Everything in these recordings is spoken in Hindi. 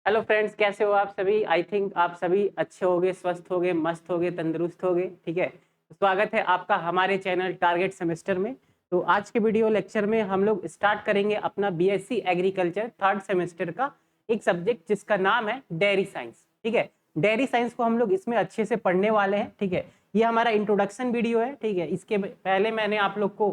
हेलो फ्रेंड्स, कैसे हो आप सभी? आई थिंक आप सभी अच्छे होगे, स्वस्थ होगे, मस्त होगे, तंदुरुस्त होगे। ठीक है, तो स्वागत है आपका हमारे चैनल टारगेट सेमेस्टर में। तो आज के वीडियो लेक्चर में हम लोग स्टार्ट करेंगे अपना बीएससी एग्रीकल्चर थर्ड सेमेस्टर का एक सब्जेक्ट जिसका नाम है डेयरी साइंस। ठीक है, डेयरी साइंस को हम लोग इसमें अच्छे से पढ़ने वाले हैं। ठीक है, ये हमारा इंट्रोडक्शन वीडियो है। ठीक है, इसके पहले मैंने आप लोग को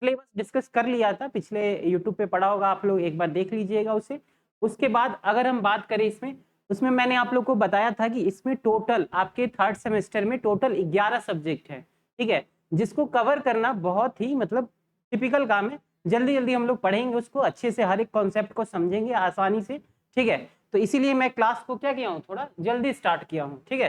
सिलेबस डिस्कस कर लिया था, पिछले यूट्यूब पे पढ़ा होगा, आप लोग एक बार देख लीजिएगा उसे। उसके बाद अगर हम बात करें उसमें मैंने आप लोग को बताया था कि इसमें टोटल आपके थर्ड सेमेस्टर में टोटल 11 सब्जेक्ट हैं। ठीक है, जिसको कवर करना बहुत ही मतलब टिपिकल काम है। जल्दी जल्दी हम लोग पढ़ेंगे उसको, अच्छे से हर एक कॉन्सेप्ट को समझेंगे आसानी से। ठीक है, तो इसीलिए मैं क्लास को क्या किया हूँ, थोड़ा जल्दी स्टार्ट किया हूँ। ठीक है,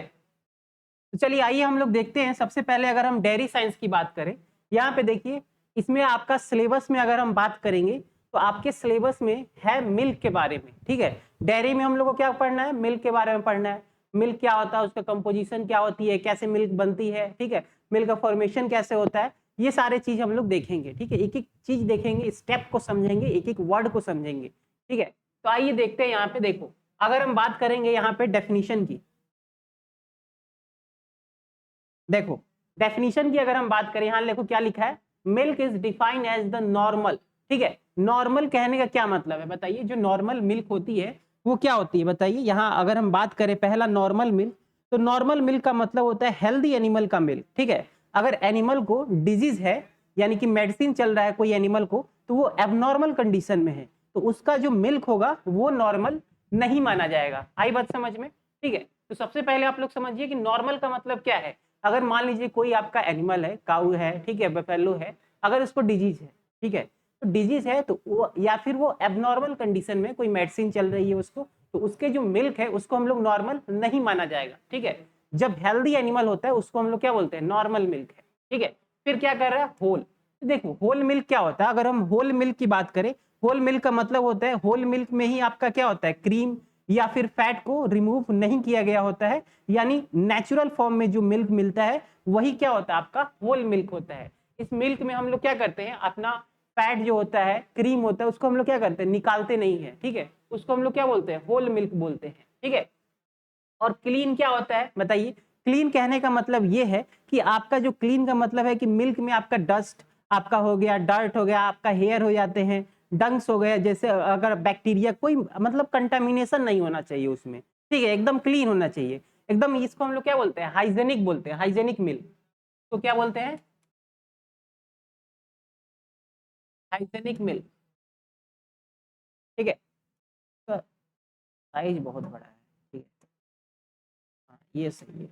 तो चलिए आइए हम लोग देखते हैं। सबसे पहले अगर हम डेयरी साइंस की बात करें, यहाँ पे देखिए, इसमें आपका सिलेबस में अगर हम बात करेंगे तो आपके सिलेबस में है मिल्क के बारे में। ठीक है, डेयरी में हम लोग को क्या पढ़ना है, मिल्क के बारे में पढ़ना है। मिल्क क्या होता है, उसका कंपोजिशन क्या होती है, कैसे मिल्क बनती है। ठीक है, मिल्क का फॉर्मेशन कैसे होता है, ये सारे चीज हम लोग देखेंगे। ठीक है, एक एक चीज देखेंगे, स्टेप को समझेंगे, एक एक वर्ड को समझेंगे। ठीक है, तो आइए देखते हैं। यहाँ पे देखो, अगर हम बात करेंगे यहाँ पे डेफिनेशन की, देखो डेफिनेशन की अगर हम बात करें, यहां देखो क्या लिखा है, milk is defined as the normal. ठीक है, नॉर्मल कहने का क्या मतलब है बताइए? जो नॉर्मल मिल्क होती है वो क्या होती है बताइए? यहां अगर हम बात करें पहला नॉर्मल मिल्क, तो नॉर्मल मिल्क का मतलब होता है हेल्दी एनिमल का मिल्क। ठीक है, अगर एनिमल को डिजीज है, यानी कि मेडिसिन चल रहा है कोई एनिमल को, तो वो एबनॉर्मल कंडीशन में है, तो उसका जो मिल्क होगा वो नॉर्मल नहीं माना जाएगा। आई बात समझ में? ठीक है, तो सबसे पहले आप लोग समझिए कि नॉर्मल का मतलब क्या है। अगर मान लीजिए कोई आपका एनिमल है, काऊ है, ठीक है, बफेलो है, अगर उसको डिजीज है, ठीक है, तो डिजीज है तो वो या फिर वो एबनॉर्मल कंडीशन में कोई मेडिसिन चल रही है उसको, तो उसके जो मिल्क है उसको हम लोग नॉर्मल नहीं माना जाएगा। ठीक है, जब हेल्दी एनिमल होता है उसको हम लोग क्या बोलते हैं, नॉर्मल मिल्क है। ठीक है, फिर क्या कर रहा है, होल। देखो होल मिल्क क्या होता है, अगर हम होल मिल्क की बात करें, होल मिल्क का मतलब होता है होल मिल्क में ही आपका क्या होता है, क्रीम या फिर फैट को रिमूव नहीं किया गया होता है, यानी नेचुरल फॉर्म में जो मिल्क मिलता है वही क्या होता है, आपका होल मिल्क होता है। इस मिल्क में हम लोग क्या करते हैं, अपना फैट जो होता है, क्रीम होता है, उसको हम लोग क्या करते हैं, निकालते नहीं है। ठीक है, उसको हम लोग क्या बोलते हैं, होल मिल्क बोलते हैं। ठीक है, और क्लीन क्या होता है बताइए? क्लीन कहने का मतलब ये है कि आपका जो क्लीन का मतलब है कि मिल्क में आपका डस्ट आपका हो गया, डर्ट हो गया, आपका हेयर हो जाते हैं, डंक्स हो गए, जैसे अगर बैक्टीरिया कोई मतलब कंटामिनेशन नहीं होना चाहिए उसमें। ठीक है, एकदम क्लीन होना चाहिए एकदम। इसको हम लोग क्या बोलते हैं, हाइजेनिक बोलते हैं, हाइजेनिक मिल्क। तो क्या बोलते हैं, हाइजेनिक मिल्क। ठीक है, तो साइज बहुत बड़ा है। ठीक है, हाँ, ये सही है।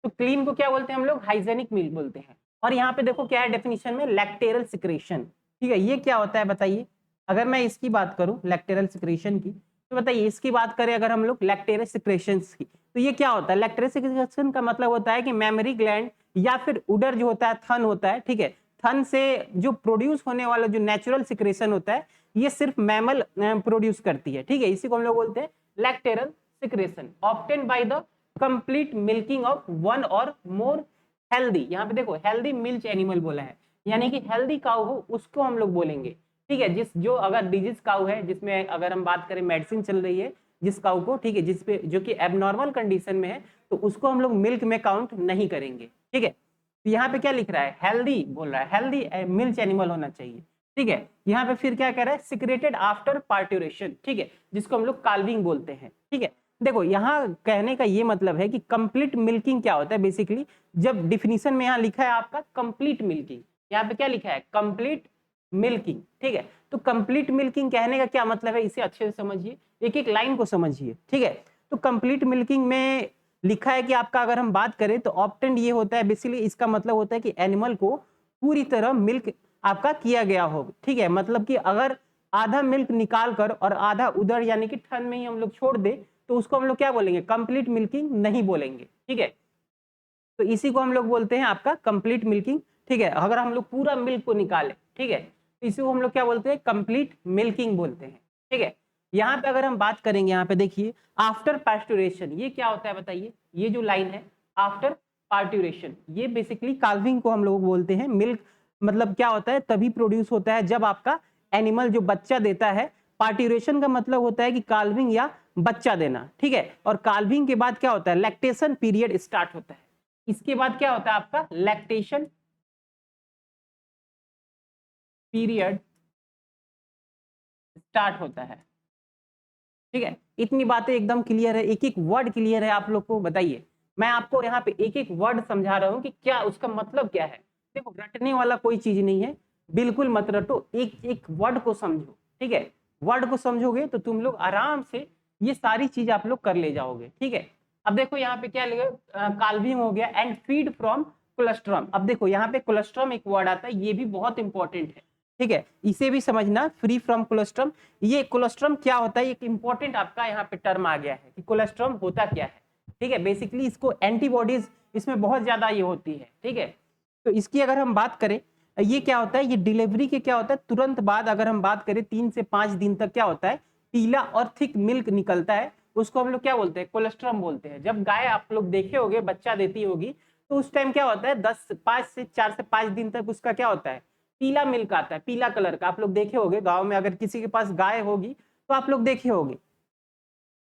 तो क्लीन को क्या बोलते हैं हम लोग, हाइजेनिक मिल्क बोलते हैं। और यहाँ पे देखो क्या है डेफिनेशन में, लैक्टेरल सिक्रेशन। ठीक है, ये क्या होता है बताइए? अगर मैं इसकी बात करूं लैक्टेरल सिक्रेशन की, तो बताइए इसकी बात करें अगर हम लोग लैक्टेरल सिक्रेशन की, तो ये क्या होता है? लैक्टेरल सिक्रेशन का मतलब होता है कि मेमोरी ग्लैंड या फिर उडर जो होता है, थन होता है। ठीक है, थन से जो प्रोड्यूस होने वाला जो नेचुरल सिक्रेशन होता है, ये सिर्फ मैमल प्रोड्यूस करती है। ठीक है, इसी को हम लोग बोलते हैं lacteal secretion, obtain by the complete milking of one और मोर हेल्दी। यहाँ पे देखो हेल्दी मिल्क एनिमल बोला है, यानी कि हेल्दी काउ हो उसको हम लोग बोलेंगे। ठीक है, जिस जो अगर डिजीज काउ है, जिसमें अगर हम बात करें मेडिसिन चल रही है जिस काउ को, ठीक है, जिसपे जो कि एबनॉर्मल कंडीशन में है, तो उसको हम लोग मिल्क में काउंट नहीं करेंगे। ठीक है, तो यहाँ पे क्या लिख रहा है, हेल्दी बोल रहा है, हेल्दी मिल्क एनिमल होना चाहिए। ठीक है, यहाँ पे फिर क्या कह रहा है, सिक्रेटेड आफ्टर पार्ट्यूरेशन। ठीक है, जिसको हम लोग काल्विंग बोलते हैं। ठीक है, देखो यहाँ कहने का ये मतलब है कि कंप्लीट मिल्किंग क्या होता है बेसिकली, जब डिफिनीशन में यहाँ लिखा है आपका कंप्लीट मिल्किंग, यहाँ पे क्या लिखा है, कंप्लीट मिल्किंग। ठीक है, तो कंप्लीट मिल्किंग कहने का क्या मतलब है, इसे अच्छे से समझिए, एक एक लाइन को समझिए। ठीक है, तो कंप्लीट मिल्किंग में लिखा है कि आपका अगर हम बात करें तो ऑप्टेंड ये होता है बेसिकली, इसका मतलब होता है कि एनिमल को पूरी तरह मिल्क आपका किया गया हो। ठीक है, मतलब कि अगर आधा मिल्क निकाल कर और आधा उधर यानी कि ठन में ही हम लोग छोड़ दे, तो उसको हम लोग क्या बोलेंगे, कंप्लीट मिल्किंग नहीं बोलेंगे। ठीक है, तो इसी को हम लोग बोलते हैं आपका कंप्लीट मिल्किंग। ठीक है, अगर हम लोग पूरा मिल्क को निकाले, ठीक है, तो इसी को हम लोग क्या बोलते हैं, कंप्लीट मिल्किंग बोलते हैं। ठीक है, यहाँ पे अगर हम बात करेंगे, यहाँ पे देखिए आफ्टर पास्चुरेशन, ये क्या होता है बताइए? ये जो लाइन है आफ्टर पार्ट्यूरेशन, ये बेसिकली काल्विंग को हम लोग बोलते हैं। मिल्क मतलब क्या होता है, तभी प्रोड्यूस होता है जब आपका एनिमल जो बच्चा देता है। पार्ट्यूरेशन का मतलब होता है कि काल्विंग या बच्चा देना, ठीक है। और काल्विंग के बाद क्या होता है, लैक्टेशन पीरियड स्टार्ट होता है। इसके बाद क्या होता है आपका, लैक्टेशन पीरियड स्टार्ट होता है, ठीक है। इतनी बातें एकदम क्लियर है, एक एक वर्ड क्लियर है आप लोग को। बताइए, मैं आपको यहाँ पे एक एक वर्ड समझा रहा हूँ कि क्या उसका मतलब क्या है। देखो, रटने वाला कोई चीज नहीं है, बिल्कुल मत रटो, एक एक वर्ड को समझो, ठीक है। वर्ड को समझोगे तो तुम लोग आराम से ये सारी चीज आप लोग कर ले जाओगे, ठीक है। अब देखो यहाँ पे क्या लिखा, काल्विंग हो गया एंड फीड फ्रॉम कोलेस्ट्रॉम। अब देखो यहाँ पे कोलेस्ट्रॉम एक वर्ड आता है, ये भी बहुत इंपॉर्टेंट है, ठीक है। इसे भी समझना, फ्री फ्रॉम कोलेस्ट्रॉम। ये कोलेस्ट्रॉम क्या होता है, एक इंपॉर्टेंट आपका यहाँ पे टर्म आ गया है कि कोलेस्ट्रॉम होता क्या है, ठीक है। बेसिकली इसको एंटीबॉडीज इसमें बहुत ज्यादा ये होती है, ठीक है। तो इसकी अगर हम बात करें, ये क्या होता है, ये डिलीवरी के क्या होता है, तुरंत बाद अगर हम बात करें 3 से 5 दिन तक क्या होता है, पीला और थिक मिल्क निकलता है, उसको हम लोग क्या बोलते हैं, कोलेस्ट्रॉम बोलते हैं। जब गाय आप लोग देखे होगे बच्चा देती होगी, तो उस टाइम क्या होता है, 4 से 5 दिन तक उसका क्या होता है, पीला मिल्क आता है, पीला कलर का। आप लोग देखे होगे गांव में, अगर किसी के पास गाय होगी तो आप लोग देखे होगे,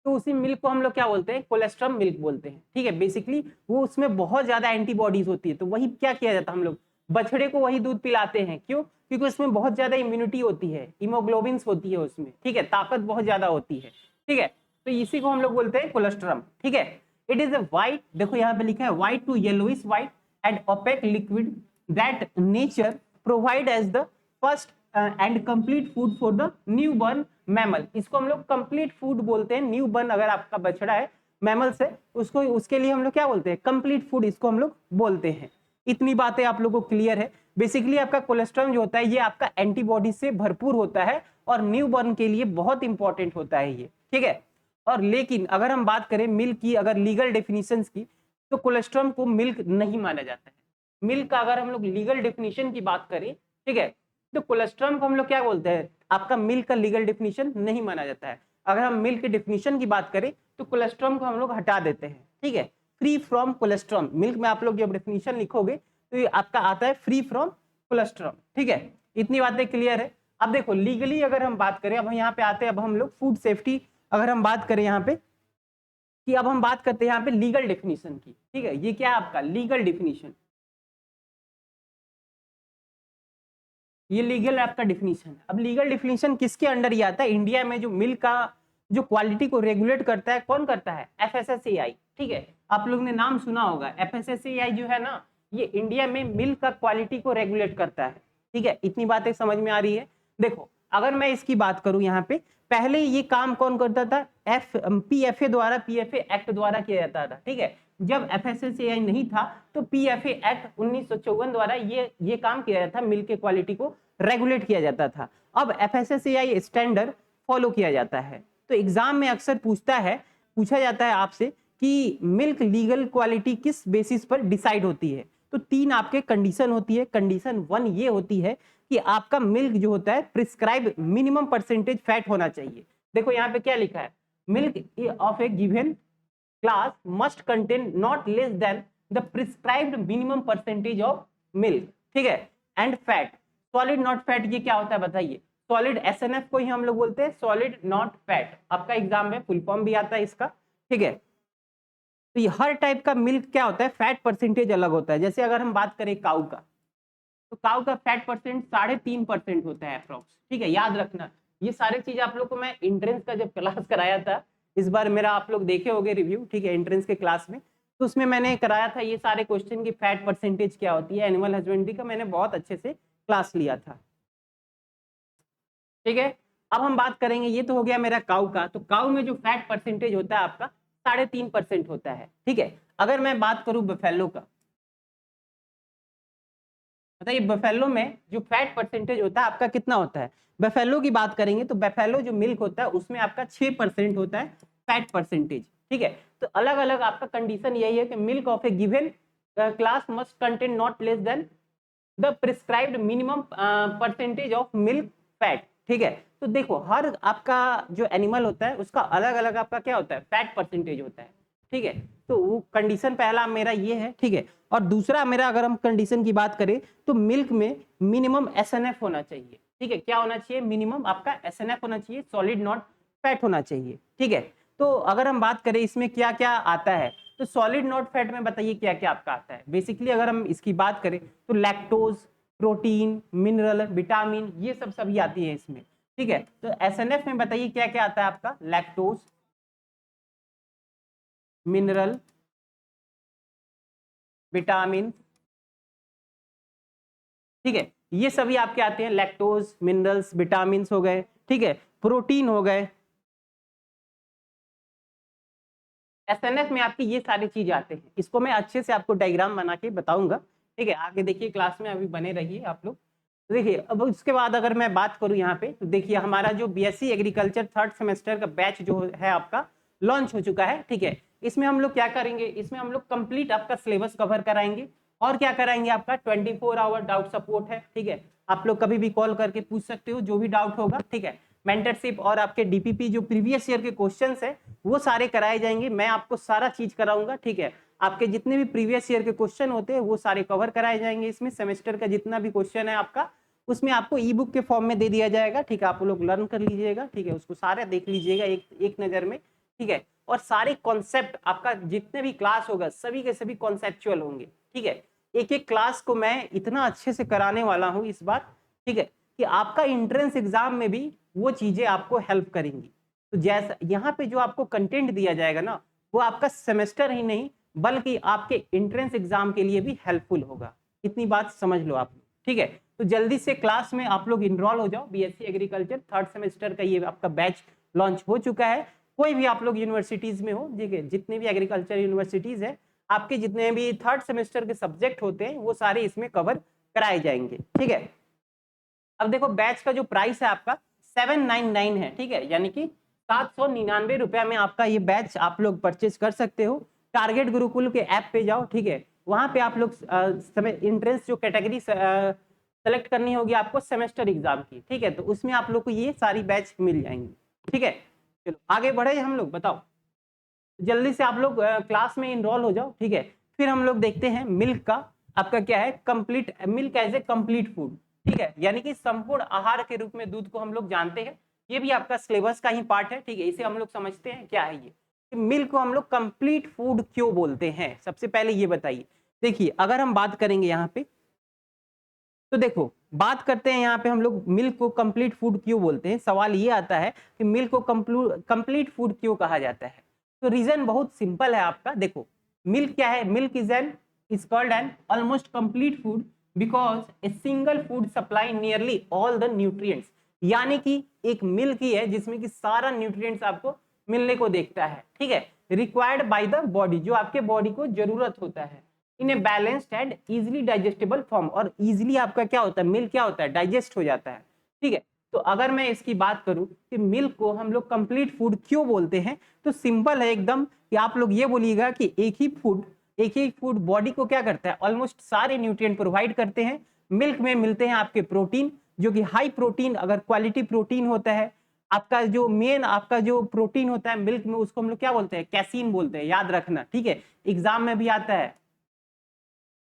तो उसी मिल्क को हम लोग क्या बोलते हैं, कोलेस्ट्रॉम मिल्क बोलते हैं, ठीक है। बेसिकली वो उसमें बहुत ज्यादा एंटीबॉडीज होती है, तो वही क्या किया जाता है, हम लोग बछड़े को वही दूध पिलाते हैं। क्यों? क्योंकि उसमें बहुत ज्यादा इम्यूनिटी होती है, हीमोग्लोबिन होती है उसमें, ठीक है, ताकत बहुत ज्यादा होती है, ठीक है। तो इसी को हम लोग बोलते हैं कोलेस्ट्रॉम, ठीक है। इट इज अ वाइट, देखो यहाँ पे लिखा है white to yellowish white and opaque liquid that nature provide as the first and complete food for the newborn mammal. इसको हम लोग कंप्लीट फूड बोलते हैं। न्यू बर्न अगर आपका बछड़ा है मैमल से, उसको उसके लिए हम लोग क्या बोलते हैं, कंप्लीट फूड इसको हम लोग बोलते हैं। इतनी बातें आप लोगों को क्लियर है। बेसिकली आपका कोलेस्ट्रॉल जो होता है ये आपका एंटीबॉडी से भरपूर होता है और न्यू बर्न के लिए बहुत इंपॉर्टेंट होता है ये, ठीक है। और लेकिन अगर हम बात करें मिल्क की, अगर लीगल डेफिनेशन की, तो कोलेस्ट्रॉल को मिल्क नहीं माना जाता है। मिल्क का अगर हम लोग लीगल डेफिनेशन की बात करें, ठीक है, तो कोलेस्ट्रॉल को हम लोग क्या बोलते हैं, आपका मिल्क का लीगल डेफिनेशन नहीं माना जाता है। अगर हम मिल्क के डेफिनेशन की बात करें तो कोलेस्ट्रॉल को हम लोग हटा देते हैं, ठीक है। फ्री फ्रॉम कोलेस्ट्रॉल मिल्क में आप लोग जब डेफिनेशन लिखोगे तो ये आपका आता है फ्री फ्रॉम कोलेस्ट्रॉल, ठीक है। इतनी बातें क्लियर है। अब देखो लीगली अगर हम बात करें, अब यहाँ पे आते हैं, अब हम लोग फूड सेफ्टी अगर हम बात करें यहाँ पे, कि अब हम बात करते हैं यहाँ पे लीगल डेफिनेशन की, ठीक है। ये क्या है आपका लीगल डेफिनेशन, ये लीगल आपका डिफिनीशन है। अब लीगल डिफिनीशन किसके अंडर ये आता है, इंडिया में जो मिल्क का जो क्वालिटी को रेगुलेट करता है, कौन करता है, एफएसएसएआई, ठीक है। आप लोग ने नाम सुना होगा, एफएसएसएआई जो है ना, ये इंडिया में मिल्क का क्वालिटी को रेगुलेट करता है, ठीक है। इतनी बातें समझ में आ रही है। देखो अगर मैं इसकी बात करूं यहाँ पे, पहले ये काम कौन करता था, पीएफए द्वारा, पीएफए एक्ट द्वारा किया जाता था, ठीक है। जब एफएसएसएआई नहीं था तो पीएफए एक्ट 1954 द्वारा ये काम किया जाता था, मिल्क के क्वालिटी को रेगुलेट किया जाता था। अब एफएसएसएआई स्टैंडर्ड फॉलो किया जाता है। तो एग्जाम में अक्सर पूछा जाता है आपसे कि मिल्क लीगल क्वालिटी किस बेसिस पर डिसाइड होती है। तो 3 आपके कंडीशन होती है। कंडीशन 1 ये होती है कि आपका मिल्क जो होता है प्रिस्क्राइब मिनिमम परसेंटेज फैट होना चाहिए। देखो यहाँ पे क्या लिखा है, milk of A given class must contain not less than the prescribed minimum percentage of milk, ठीक है, and fat, solid not fat ये क्या होता है बताइए, सॉलिड एसएनएफ को ही हम लोग बोलते हैं सॉलिड नॉट फैट। आपका एग्जाम में फुल फॉर्म भी आता है इसका, ठीक है। तो ये हर टाइप का मिल्क क्या होता है, फैट परसेंटेज अलग होता है। जैसे अगर हम बात करें काऊ का, तो काऊ का फैट परसेंट 3.5% होता है अप्रोक्स, ठीक है, याद रखना। ये सारी चीज आप लोग को मैं एंट्रेंस का जब क्लास कराया था, इस बार मेरा आप लोग देखे होंगे रिव्यू, ठीक है, एंट्रेंस के क्लास में, तो उसमें मैंने कराया था ये सारे क्वेश्चन की फैट परसेंटेज क्या होती है। एनिमल हस्बेंड्री का मैंने बहुत अच्छे से क्लास लिया था, ठीक है। अब हम बात करेंगे, ये तो हो गया मेरा काऊ का, तो काऊ में जो फैट परसेंटेज होता है आपका 3.5% होता है, ठीक है। अगर मैं बात करूं बफेलो का, बताइए बफेलो में जो फैट परसेंटेज होता है आपका कितना होता है। बफेलो की बात करेंगे तो बफेलो जो मिल्क होता है उसमें आपका 6% होता है फैट परसेंटेज, ठीक है। तो अलग अलग आपका कंडीशन यही है कि milk of A given class must contain not less than the prescribed minimum percentage of milk fat, ठीक है। तो देखो हर आपका जो एनिमल होता है उसका अलग अलग आपका क्या होता है, फैट परसेंटेज होता है, ठीक है। तो वो कंडीशन पहला मेरा ये है, ठीक है। और दूसरा मेरा अगर हम कंडीशन की बात करें तो मिल्क में मिनिमम एसएनएफ होना चाहिए, ठीक है। क्या होना चाहिए, मिनिमम आपका एसएनएफ होना चाहिए, सॉलिड नॉट फैट होना चाहिए, ठीक है। तो अगर हम बात करें इसमें क्या क्या आता है, तो सॉलिड नॉट फैट में बताइए क्या क्या आपका आता है। बेसिकली अगर हम इसकी बात करें तो लैक्टोज, प्रोटीन, मिनरल, विटामिन, ये सब सभी आती है इसमें, ठीक है। तो एसएनएफ में बताइए क्या क्या आता है आपका, लैक्टोज, मिनरल, विटामिन, ठीक है, ये सभी आपके आते हैं, लैक्टोज, मिनरल्स, विटामिन हो गए, ठीक है, प्रोटीन हो गए। एसएनएफ में आपकी ये सारी चीज आते हैं, इसको मैं अच्छे से आपको डायग्राम बना के बताऊंगा, ठीक है। आगे देखिए क्लास में, अभी बने रहिए आप लोग। तो देखिए अब उसके बाद अगर मैं बात करूं यहाँ पे, तो देखिए हमारा जो बीएससी एग्रीकल्चर थर्ड सेमेस्टर का बैच जो है आपका लॉन्च हो चुका है, ठीक है। इसमें हम लोग क्या करेंगे, इसमें हम लोग कंप्लीट आपका सिलेबस कवर कराएंगे, और क्या कराएंगे, आपका 24 आवर डाउट सपोर्ट है, ठीक है। आप लोग कभी भी कॉल करके पूछ सकते हो जो भी डाउट होगा, ठीक है। मेंटरशिप और आपके डीपीपी जो प्रीवियस ईयर के क्वेश्चंस है वो सारे कराए जाएंगे, मैं आपको सारा चीज कराऊंगा, ठीक है। आपके जितने भी प्रीवियस ईयर के क्वेश्चन होते हैं वो सारे कवर कराए जाएंगे इसमें। सेमेस्टर का जितना भी क्वेश्चन है आपका उसमें आपको ई बुक के फॉर्म में दे दिया जाएगा, ठीक है। आप लोग लर्न कर लीजिएगा, ठीक है, उसको सारे देख लीजिएगा एक नजर में, ठीक है। और सारे कॉन्सेप्ट आपका जितने भी क्लास होगा सभी के सभी कॉन्सेप्चुअल होंगे, ठीक है। एक एक क्लास को मैं इतना अच्छे से कराने वाला हूँ इस बार, ठीक है, कि आपका एंट्रेंस एग्जाम में भी वो चीजें आपको हेल्प करेंगी। तो जैसा यहाँ पे जो आपको कंटेंट दिया जाएगा ना, वो आपका सेमेस्टर ही नहीं बल्कि आपके एंट्रेंस एग्जाम के लिए भी हेल्पफुल होगा, इतनी बात समझ लो आप, ठीक है। तो जल्दी से क्लास में आप लोग इनरोल हो जाओ, बीएससी एग्रीकल्चर थर्ड सेमेस्टर का ये आपका बैच लॉन्च हो चुका है। कोई भी आप लोग यूनिवर्सिटीज में हो, ठीक है, जितने भी एग्रीकल्चर यूनिवर्सिटीज है, आपके जितने भी थर्ड सेमेस्टर के सब्जेक्ट होते हैं वो सारे इसमें कवर कराए जाएंगे, ठीक है। अब देखो बैच का जो प्राइस है आपका 799 है, ठीक है, यानी कि 799 रुपया में आपका ये बैच आप लोग परचेज कर सकते हो। टारगेट गुरुकुल के ऐप पे जाओ, ठीक है, वहां पे आप लोग इंट्रेंस जो कैटेगरी सेलेक्ट करनी होगी आपको सेमेस्टर एग्जाम की, ठीक है, तो उसमें आप लोग को ये सारी बैच मिल जाएंगी, ठीक है। चलो आगे बढ़े हम लोग, बताओ जल्दी से आप लोग क्लास में इनरोल हो जाओ, ठीक है। फिर हम लोग देखते हैं मिल्क का, आपका क्या है, complete milk as a complete food, ठीक है, यानी कि संपूर्ण आहार के रूप में दूध को हम लोग जानते हैं। ये भी आपका सिलेबस का ही पार्ट है, ठीक है, इसे हम लोग समझते हैं क्या है ये। मिल्क को हम लोग कंप्लीट फूड क्यों बोलते हैं, सबसे पहले ये बताइए। देखिए अगर हम बात करेंगे यहाँ पे, तो देखो बात करते हैं यहाँ पे हम लोग मिल्क को कंप्लीट फूड क्यों बोलते हैं। सवाल ये आता है कि मिल्क को कंप्लीट फूड क्यों कहा जाता है। तो रीजन बहुत सिंपल है आपका, देखो मिल्क क्या है, milk is called an almost complete food because a single food supply nearly all the nutrients, यानी कि एक मिल्क ही है जिसमें कि सारा न्यूट्रिएंट्स आपको मिलने को देखता है, ठीक है, रिक्वायर्ड बाय द बॉडी, जो आपके बॉडी को जरूरत होता है in a balanced and easily digestible form, और इजिली आपका क्या होता है, मिल्क क्या होता है, डाइजेस्ट हो जाता है, ठीक है। तो अगर मैं इसकी बात करूं कि मिल्क को हम लोग कंप्लीट फूड क्यों बोलते हैं, तो सिंपल है एकदम कि आप लोग ये बोलिएगा कि एक ही फूड बॉडी को क्या करता है, ऑलमोस्ट सारे न्यूट्रिएंट प्रोवाइड करते हैं। मिल्क में मिलते हैं आपके प्रोटीन, जो कि हाई प्रोटीन अगर क्वालिटी प्रोटीन होता है। आपका जो मेन आपका जो प्रोटीन होता है मिल्क में, उसको हम लोग क्या बोलते हैं, कैसीन बोलते हैं, याद रखना, ठीक है, एग्जाम में भी आता है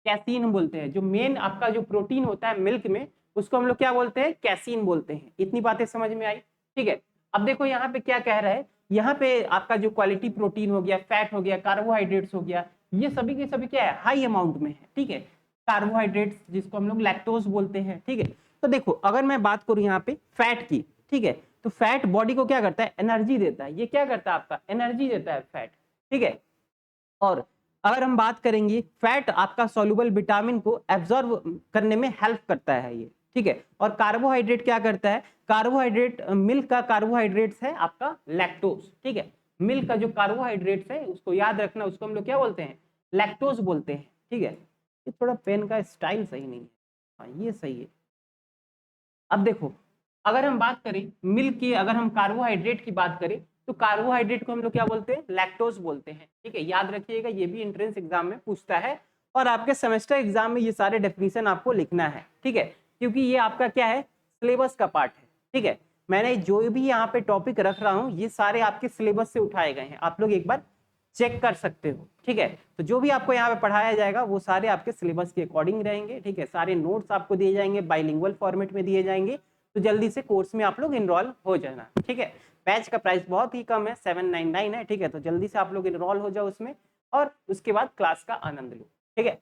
कैसीन बोलते हैं। जो मेन आपका जो प्रोटीन होता है मिल्क में, उसको हम लोग क्या बोलते हैं, कैसीन बोलते हैं। इतनी बातें समझ में आई, ठीक है। अब देखो यहाँ पे क्या कह रहा है, यहाँ पे आपका जो क्वालिटी प्रोटीन हो गया, फैट हो गया, कार्बोहाइड्रेट्स हो गया, ये सभी के सभी क्या है, हाई अमाउंट में है, ठीक है। कार्बोहाइड्रेट्स जिसको हम लोग लैक्टोज बोलते हैं, ठीक है। तो देखो अगर मैं बात करूं यहाँ पे फैट की, ठीक है, तो फैट बॉडी को क्या करता है, एनर्जी देता है। ये क्या करता है, आपका एनर्जी देता है फैट, ठीक है। और अगर हम बात करेंगे, फैट आपका सॉल्युबल विटामिन को एब्जॉर्ब करने में हेल्प करता है ये, ठीक है। और कार्बोहाइड्रेट क्या करता है, कार्बोहाइड्रेट मिल्क का कार्बोहाइड्रेट्स है आपका लैक्टोज, ठीक है। मिल्क का जो कार्बोहाइड्रेट्स है उसको याद रखना, उसको हम लोग क्या बोलते हैं, लैक्टोज बोलते हैं, ठीक है। ये थोड़ा पेन का स्टाइल सही नहीं है, हाँ ये सही है। अब देखो अगर हम बात करें मिल्क की, अगर हम कार्बोहाइड्रेट की बात करें, तो कार्बोहाइड्रेट को हम लोग क्या बोलते हैं, लैक्टोज बोलते हैं, ठीक है। याद रखिएगा ये भी एंट्रेंस एग्जाम में पूछता है, और आपके सेमेस्टर एग्जाम में ये सारे डेफिनेशन आपको लिखना है, ठीक है, क्योंकि ये आपका क्या है, सिलेबस का पार्ट है, ठीक है। मैंने जो भी यहाँ पे टॉपिक रख रहा हूँ ये सारे आपके सिलेबस से उठाए गए हैं, आप लोग एक बार चेक कर सकते हो, ठीक है। तो जो भी आपको यहाँ पे पढ़ाया जाएगा वो सारे आपके सिलेबस के अकॉर्डिंग रहेंगे, ठीक है। सारे नोट्स आपको दिए जाएंगे, बाइलिंगुअल फॉर्मेट में दिए जाएंगे, तो जल्दी से कोर्स में आप लोग इनरोल हो जाना, ठीक है। बैच का प्राइस बहुत ही कम है, 799 है, ठीक है। तो जल्दी से आप लोग इनरोल हो जाओ उसमें और उसके बाद क्लास का आनंद लो, ठीक है।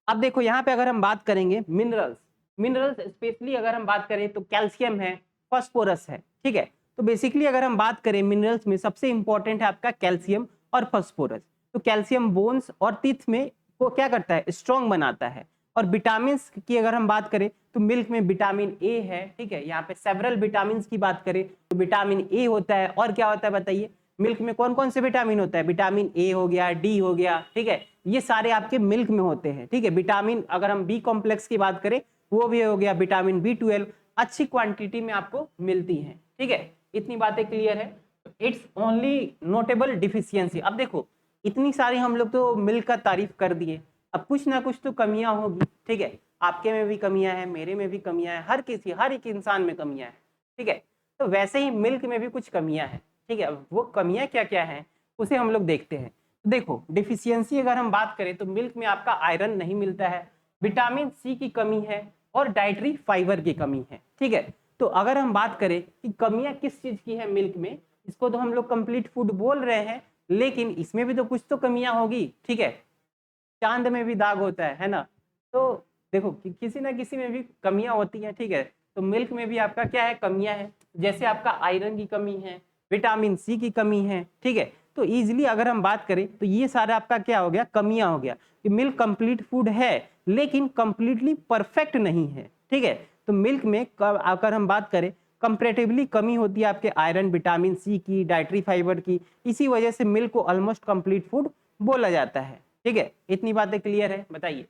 अब देखो यहाँ पे अगर हम बात करेंगे मिनरल्स, मिनरल्स स्पेशली अगर हम बात करें तो कैल्शियम है, फास्फोरस है, ठीक है। तो बेसिकली अगर हम बात करें मिनरल्स में सबसे इंपॉर्टेंट है आपका कैल्शियम और फास्फोरस। तो कैल्शियम बोन्स और टीथ में को क्या करता है, स्ट्रॉन्ग बनाता है। और विटामिन की अगर हम बात करें तो मिल्क में विटामिन ए है, ठीक है। यहाँ पे सेवरल विटामिन की बात करें तो विटामिन ए होता है, और क्या होता है बताइए, मिल्क में कौन कौन से विटामिन होता है, विटामिन ए हो गया, डी हो गया, ठीक है। ये सारे आपके मिल्क में होते हैं, ठीक है। विटामिन अगर हम बी कॉम्प्लेक्स की बात करें वो भी हो गया, विटामिन बी12 अच्छी क्वांटिटी में आपको मिलती है, ठीक है। इतनी बातें क्लियर है। It's only notable deficiency. अब देखो इतनी सारी हम लोग तो मिल्क का तारीफ कर दिए, अब कुछ ना कुछ तो कमियां होगी, ठीक है। आपके में भी कमियां हैं, मेरे में भी कमियां हैं, हर एक इंसान में कमियां हैं, ठीक है। तो वैसे ही मिल्क में भी कुछ कमियां हैं, ठीक है। वो कमियां क्या क्या हैं उसे हम लोग देखते हैं। देखो डिफिशियंसी अगर हम बात करें तो मिल्क में आपका आयरन नहीं मिलता है, विटामिन सी की कमी है और डाइटरी फाइबर की कमी है, ठीक है। तो अगर हम बात करें कि कमियां किस चीज की है मिल्क में, इसको तो हम लोग कंप्लीट फूड बोल रहे हैं, लेकिन इसमें भी तो कुछ तो कमियां होगी, ठीक है। चांद में भी दाग होता है ना। तो देखो किसी ना किसी में भी कमियां होती हैं, ठीक है। तो मिल्क में भी आपका क्या है, कमियां है। जैसे आपका आयरन की कमी है, विटामिन सी की कमी है, ठीक है। तो इजिली अगर हम बात करें तो ये सारा आपका क्या हो गया, कमियां हो गया कि मिल्क कंप्लीट फूड है लेकिन कंप्लीटली परफेक्ट नहीं है, ठीक है। तो मिल्क में अगर हम बात करें कंपेरेटिवली कमी होती है आपके आयरन, विटामिन सी की, डाइटरी फाइबर की। इसी वजह से मिल्क को ऑलमोस्ट कंप्लीट फूड बोला जाता है, ठीक है। इतनी बातें क्लियर है, बताइए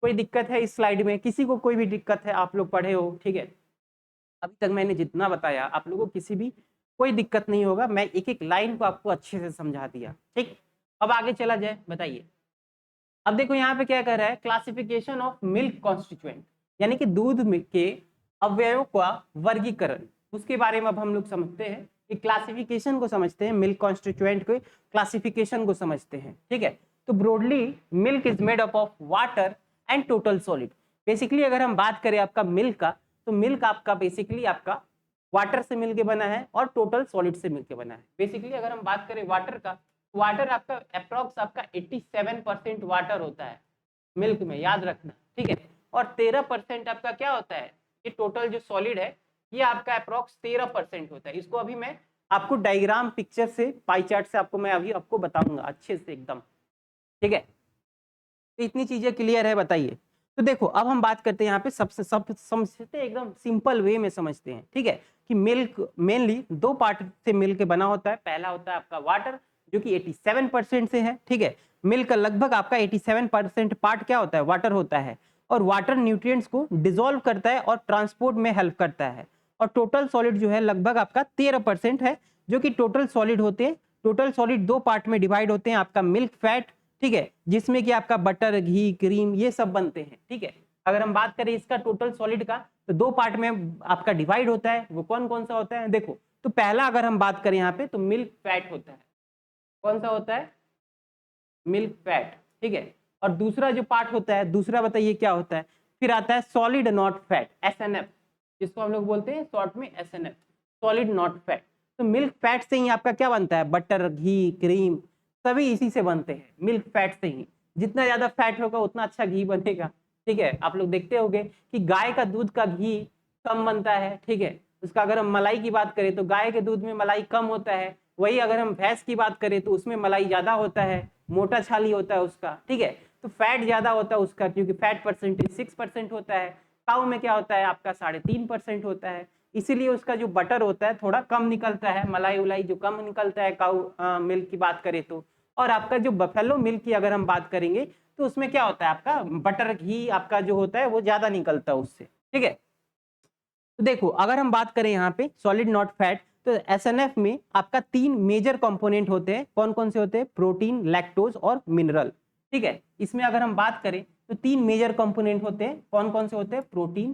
कोई दिक्कत है इस स्लाइड में, किसी को कोई भी दिक्कत है, आप लोग पढ़े हो, ठीक है। अभी तक मैंने जितना बताया आप लोगों को किसी भी कोई दिक्कत नहीं होगा, मैं एक एक लाइन को आपको अच्छे से समझा दिया, ठीक। अब आगे चला जाए, बताइए। अब देखो यहाँ पे क्या कर रहा है, क्लासिफिकेशन ऑफ मिल्क कॉन्स्टिट्यूएंट, यानी कि दूध के अवयवों का वर्गीकरण, उसके बारे में अब हम लोग समझते हैं कि क्लासिफिकेशन को समझते हैं, मिल्क कॉन्स्टिट्यूएंट के क्लासिफिकेशन को समझते हैं, ठीक है। तो broadly milk is made up of water and total solid. Basically अगर हम बात करें आपका मिल्क का, तो मिल्क आपका बेसिकली आपका वाटर से मिलके बना है और टोटल सॉलिड से मिलके बना है। बेसिकली अगर हम बात करें वाटर का, वाटर आपका अप्रोक्स आपका 87% वाटर होता है मिल्क में, याद रखना, ठीक है। और 13% आपका क्या होता है, ये टोटल जो सॉलिड है ये आपका अप्रोक्स 13% होता है। इसको अभी मैं आपको डायग्राम पिक्चर से, पाई चार्ट से आपको मैं अभी आपको बताऊंगा अच्छे से एकदम, ठीक है। तो इतनी चीजें क्लियर है, बताइए। तो देखो अब हम बात करते हैं यहाँ पे सबसे सब समझते हैं, एकदम सिंपल वे में समझते हैं, ठीक है। कि मिल्क मेनली दो पार्ट से मिलके बना होता है। पहला होता है आपका वाटर जो कि 87% से है, ठीक है। मिल्क का लगभग आपका 87% पार्ट क्या होता है, वाटर होता है। और वाटर न्यूट्रिएंट्स को डिसॉल्व करता है और ट्रांसपोर्ट में हेल्प करता है। और टोटल सॉलिड जो है लगभग आपका 13% है, जो कि टोटल सॉलिड होते हैं। टोटल सॉलिड दो पार्ट में डिवाइड होते हैं, आपका मिल्क फैट, ठीक है, जिसमें कि आपका बटर, घी, क्रीम ये सब बनते हैं, ठीक है। अगर हम बात करें इसका टोटल सॉलिड का, तो दो पार्ट में आपका डिवाइड होता है। वो कौन कौन सा होता है, देखो। तो पहला अगर हम बात करें यहाँ पे तो मिल्क फैट होता है। कौन सा होता है, मिल्क फैट, ठीक है। और दूसरा जो पार्ट होता है, दूसरा बताइए क्या होता है, फिर आता है सॉलिड नॉट फैट, SNF, जिसको हम लोग बोलते हैं शॉर्ट में SNF, सॉलिड नॉट फैट। तो मिल्क फैट से ही आपका क्या बनता है, बटर, घी, क्रीम सभी इसी से बनते हैं, मिल्क फैट से ही। जितना ज्यादा फैट होगा उतना अच्छा घी बनेगा, ठीक है। आप लोग देखते होंगे कि गाय का दूध का घी कम बनता है, ठीक है। उसका अगर हम मलाई की बात करें तो गाय के दूध में मलाई कम होता है। वही अगर हम भैंस की बात करें तो उसमें मलाई ज्यादा होता है, मोटा छाली होता है उसका, ठीक है। तो फैट ज्यादा होता है उसका, क्योंकि फैट परसेंटेज 6% होता है। काऊ में क्या होता है आपका 3.5% होता है। इसीलिए उसका जो बटर होता है थोड़ा कम निकलता है, मलाई उलाई जो कम निकलता है काऊ मिल्क की बात करें तो। और आपका जो बफेलो मिल्क की अगर हम बात करेंगे तो उसमें क्या होता है, आपका बटर, घी आपका जो होता है वो ज्यादा निकलता है उससे, ठीक है। तो देखो अगर हम बात करें यहाँ पे सॉलिड नॉट फैट, तो SNF में आपका 3 मेजर कंपोनेंट होते हैं। कौन कौन से होते हैं, प्रोटीन, लैक्टोज और मिनरल, ठीक है। इसमें अगर हम बात करें तो 3 मेजर कंपोनेंट होते हैं। कौन कौन से होते हैं, प्रोटीन,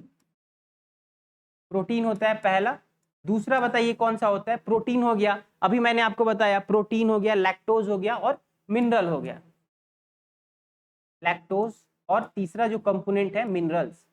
प्रोटीन होता है पहला। दूसरा बताइए कौन सा होता है, प्रोटीन हो गया, अभी मैंने आपको बताया प्रोटीन हो गया, लैक्टोज हो गया और मिनरल हो गया, लैक्टोज। और तीसरा जो कंपोनेंट है मिनरल्स,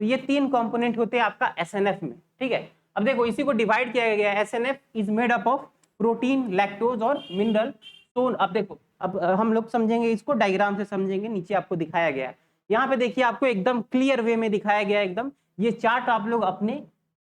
तो ये 3 कंपोनेंट होते हैं आपका एसएनएफ में, ठीक है। अब देखो इसी को डिवाइड किया गया है, SNF is made up of protein, lactose और मिनरल। तो अब देखो, अब हम लोग समझेंगे इसको, डायग्राम से समझेंगे, नीचे आपको दिखाया गया है। यहाँ पे देखिए आपको एकदम क्लियर वे में दिखाया गया है एकदम। ये चार्ट आप लोग अपने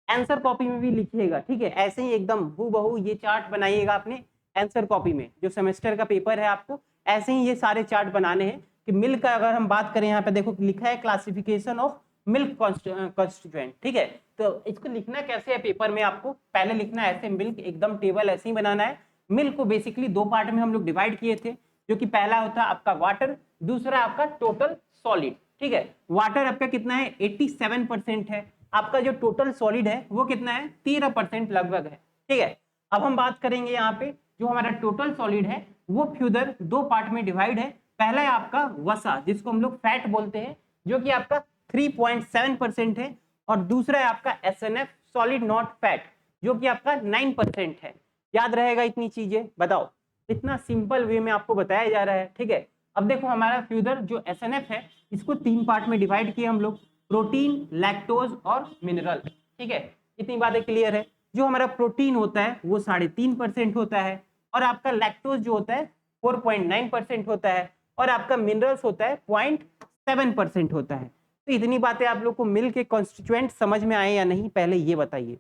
आंसर कॉपी में भी लिखिएगा, ठीक है, ऐसे ही एकदम हूबहू ये चार्ट बनाइएगा अपने आंसर कॉपी में। जो सेमेस्टर का पेपर है आपको ऐसे ही ये सारे चार्ट बनाने हैं। कि मिल्क का अगर हम बात करें, यहाँ पे देखो लिखा है क्लासिफिकेशन ऑफ मिल्क कॉन्स्टिट्यूएंट, ठीक है। तो इसको लिखना कैसे है पेपर में, आपको पहले लिखना है ऐसे, मिल्क एकदम टेबल ऐसे ही बनाना है। मिल्क को बेसिकली 2 पार्ट में हम लोग डिवाइड किए थे, जो कि पहला होता है आपका वाटर, दूसरा आपका टोटल सॉलिड, ठीक है। वाटर आपका कितना है 87% है, आपका जो टोटल सॉलिड है वो कितना है 13% लगभग है, ठीक है। अब हम बात करेंगे यहाँ पे जो हमारा टोटल सॉलिड है वो फ्यूदर 2 पार्ट में डिवाइड है। पहला है आपका वसा, जिसको हम लोग फैट बोलते हैं, जो कि आपका 3.7% है, और दूसरा है आपका एसएनएफ सॉलिड नॉट फैट, जो कि आपका 9% है। याद रहेगा इतनी चीजें, बताओ, इतना सिंपल वे में आपको बताया जा रहा है, ठीक है। अब देखो हमारा फ्यूदर जो एसएनएफ है इसको 3 पार्ट में डिवाइड किए हम लोग, प्रोटीन, लैक्टोज और मिनरल, ठीक है। इतनी बातें क्लियर है। जो हमारा प्रोटीन होता है वो 3.5% होता है, और आपका लैक्टोज जो होता है 4.9% होता है, और आपका मिनरल्स होता है 0.7% होता है। तो इतनी बातें आप लोग को मिल्क के कॉन्स्टिट्यूएंट समझ में आए या नहीं, पहले ये बताइए,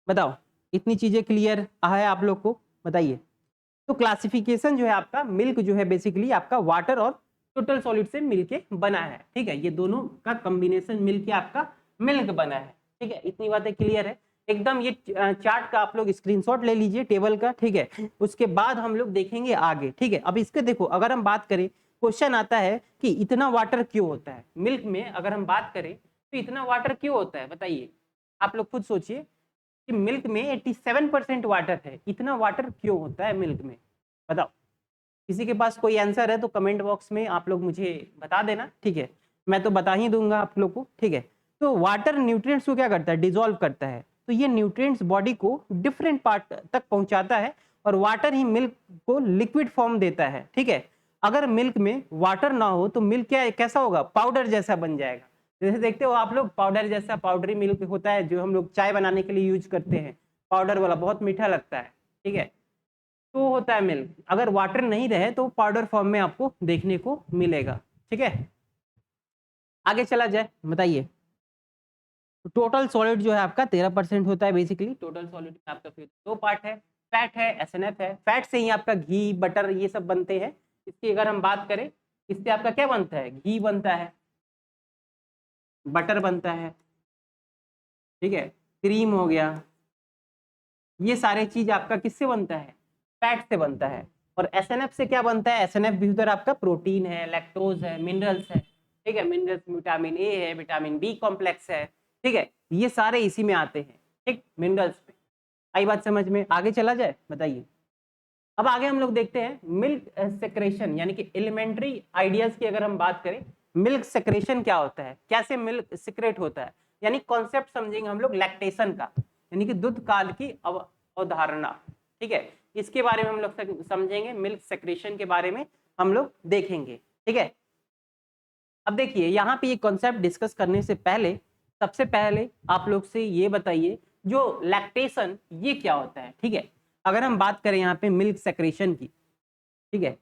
बताओ, इतनी चीजें क्लियर है आप लोग को, बताइए। तो क्लासिफिकेशन जो है आपका, मिल्क जो है बेसिकली आपका वाटर और टोटल सॉलिड से मिलके बना है, ठीक है। ये दोनों का कॉम्बिनेशन मिलके आपका मिल्क बना है, ठीक है। इतनी बातें क्लियर है एकदम। ये चार्ट का आप लोग स्क्रीनशॉट ले लीजिए टेबल का, ठीक है। उसके बाद हम लोग देखेंगे आगे, ठीक है। अब इसके देखो, अगर हम बात करें, क्वेश्चन आता है कि इतना वाटर क्यों होता है मिल्क में, अगर हम बात करें तो इतना वाटर क्यों होता है, बताइए। आप लोग खुद सोचिए कि मिल्क में 87% वाटर है, इतना वाटर क्यों होता है मिल्क में, बताओ। किसी के पास कोई आंसर है तो कमेंट बॉक्स में आप लोग मुझे बता देना, ठीक है। मैं तो बता ही दूंगा आप लोग को, ठीक है। तो वाटर न्यूट्रिएंट्स को क्या करता है, डिसॉल्व करता है। तो ये न्यूट्रिएंट्स बॉडी को डिफरेंट पार्ट तक पहुंचाता है, और वाटर ही मिल्क को लिक्विड फॉर्म देता है, ठीक है। अगर मिल्क में वाटर ना हो तो मिल्क क्या कैसा होगा, पाउडर जैसा बन जाएगा। जैसे देखते हो आप लोग पाउडर जैसा, पाउडरी मिल्क होता है जो हम लोग चाय बनाने के लिए यूज करते हैं, पाउडर वाला, बहुत मीठा लगता है, ठीक है। तो होता है मिल्क, अगर वाटर नहीं रहे तो पाउडर फॉर्म में आपको देखने को मिलेगा, ठीक है। आगे चला जाए, बताइए। टोटल सॉलिड जो है आपका 13% होता है बेसिकली। टोटल सॉलिड में आपका फिर 2 पार्ट है, फैट है, एसएनएफ है। फैट से ही आपका घी, बटर ये सब बनते हैं। इसकी अगर हम बात करें, इससे आपका क्या बनता है, घी बनता है, बटर बनता है, ठीक है, क्रीम हो गया। ये सारे चीज आपका किससे बनता है, फैट से बनता है। और एसएनएफ से क्या बनता है, एसएनएफ भी उधर आपका प्रोटीन है, लैक्टोज है, मिनरल्स है, ठीक है। मिनरल्स विटामिन ए है, विटामिन बी कॉम्प्लेक्स है, ठीक है। ये सारे इसी में आते हैं, ठीक, मिनरल्स में। आई बात समझ में, आगे चला जाए, बताइए। अब आगे हम लोग देखते हैं मिल्क सेक्रेशन, यानी कि एलिमेंट्री आइडियाज की अगर हम बात करें, मिल्क सेक्रेशन क्या होता है, कैसे मिल्क सिक्रेट होता है, यानी कॉन्सेप्ट समझेंगे हम लोग लैक्टेशन का, यानी कि दूध काल की अवधारणा, ठीक है। इसके बारे में हम लोग समझेंगे, मिल्क सेक्रेशन के बारे में हम लोग देखेंगे, ठीक है। अब देखिए यहाँ पे ये कॉन्सेप्ट डिस्कस करने से पहले, सबसे पहले आप लोग से ये बताइए, जो लैक्टेशन ये क्या होता है, ठीक है। अगर हम बात करें यहाँ पे मिल्क सेक्रेशन की, ठीक है,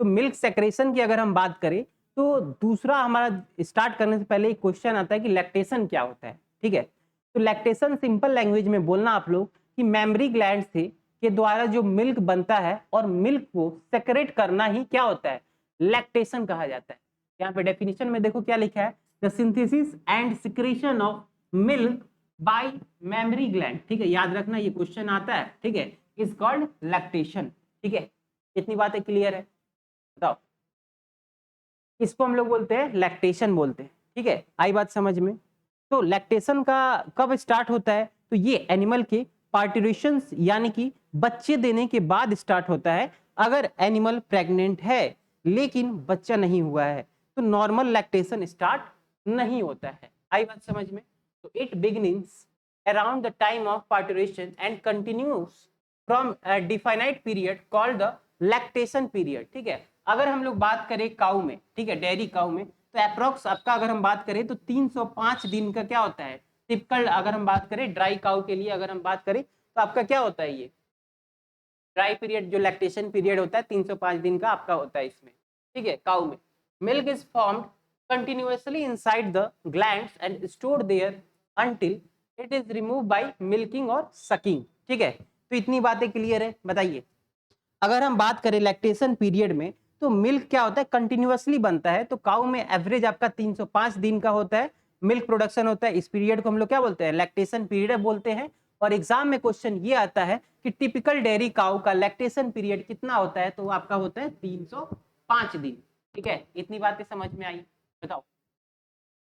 तो मिल्क सेक्रेशन की अगर हम बात करें तो दूसरा हमारा स्टार्ट करने से पहले एक क्वेश्चन आता है कि लैक्टेशन क्या होता है, ठीक है। तो लैक्टेशन सिंपल लैंग्वेज में बोलना आप लोग कि मेमरी ग्लैंड से के द्वारा जो मिल्क बनता है और मिल्क को सेक्रेट करना ही क्या होता है, लैक्टेशन कहा जाता है। यहाँ पे डेफिनेशन में देखो क्या लिखा है, the synthesis and secretion of milk bye mammary gland, ठीक है। याद रखना ये क्वेश्चन आता है, ठीक है, इज कॉल्ड लैक्टेशन, ठीक है। इतनी बातें क्लियर है, बताओ। इसको हम लोग बोलते हैं लैक्टेशन बोलते हैं, ठीक है। आई बात समझ में। तो लैक्टेशन का कब स्टार्ट होता है, तो ये एनिमल के पार्टुरेशन यानी कि बच्चे देने के बाद स्टार्ट होता है। अगर एनिमल प्रेग्नेंट है लेकिन बच्चा नहीं हुआ है तो नॉर्मल लैक्टेशन स्टार्ट नहीं होता है। आई बात समझ में। तो it beginnings around the time of parturition and continues from definite period called the lactation period, ठीक है। अगर हम लोग बात करें काऊ में, ठीक है, डेयरी काऊ में, तो अप्रोक्स आपका अगर हम बात करें तो 305 दिन का क्या होता है टिपिकल, अगर हम बात करें ड्राई काउ के लिए अगर हम बात करें तो आपका क्या होता है, ये ड्राई पीरियड जो लैक्टेशन पीरियड होता है 305 दिन का आपका होता है इसमें, ठीक है। काउ में milk is formed continuously inside the glands and stored there until it is remove by milking और सकिंग, ठीक है। तो इतनी बातें क्लियर है। बताइए अगर हम बात करें लैक्टेशन पीरियड में तो मिल्क क्या होता है कंटिन्यूअसली बनता है, तो काउ में एवरेज आपका 305 दिन का होता है मिल्क प्रोडक्शन होता है। इस पीरियड को हम लोग क्या बोलते हैं, लैक्टेशन पीरियड बोलते हैं। और एग्जाम में क्वेश्चन ये आता है कि टिपिकल डेयरी काउ का लैक्टेशन पीरियड कितना होता है, तो वो आपका होता है 305 दिन, ठीक है। इतनी बातें समझ में आई। बताओ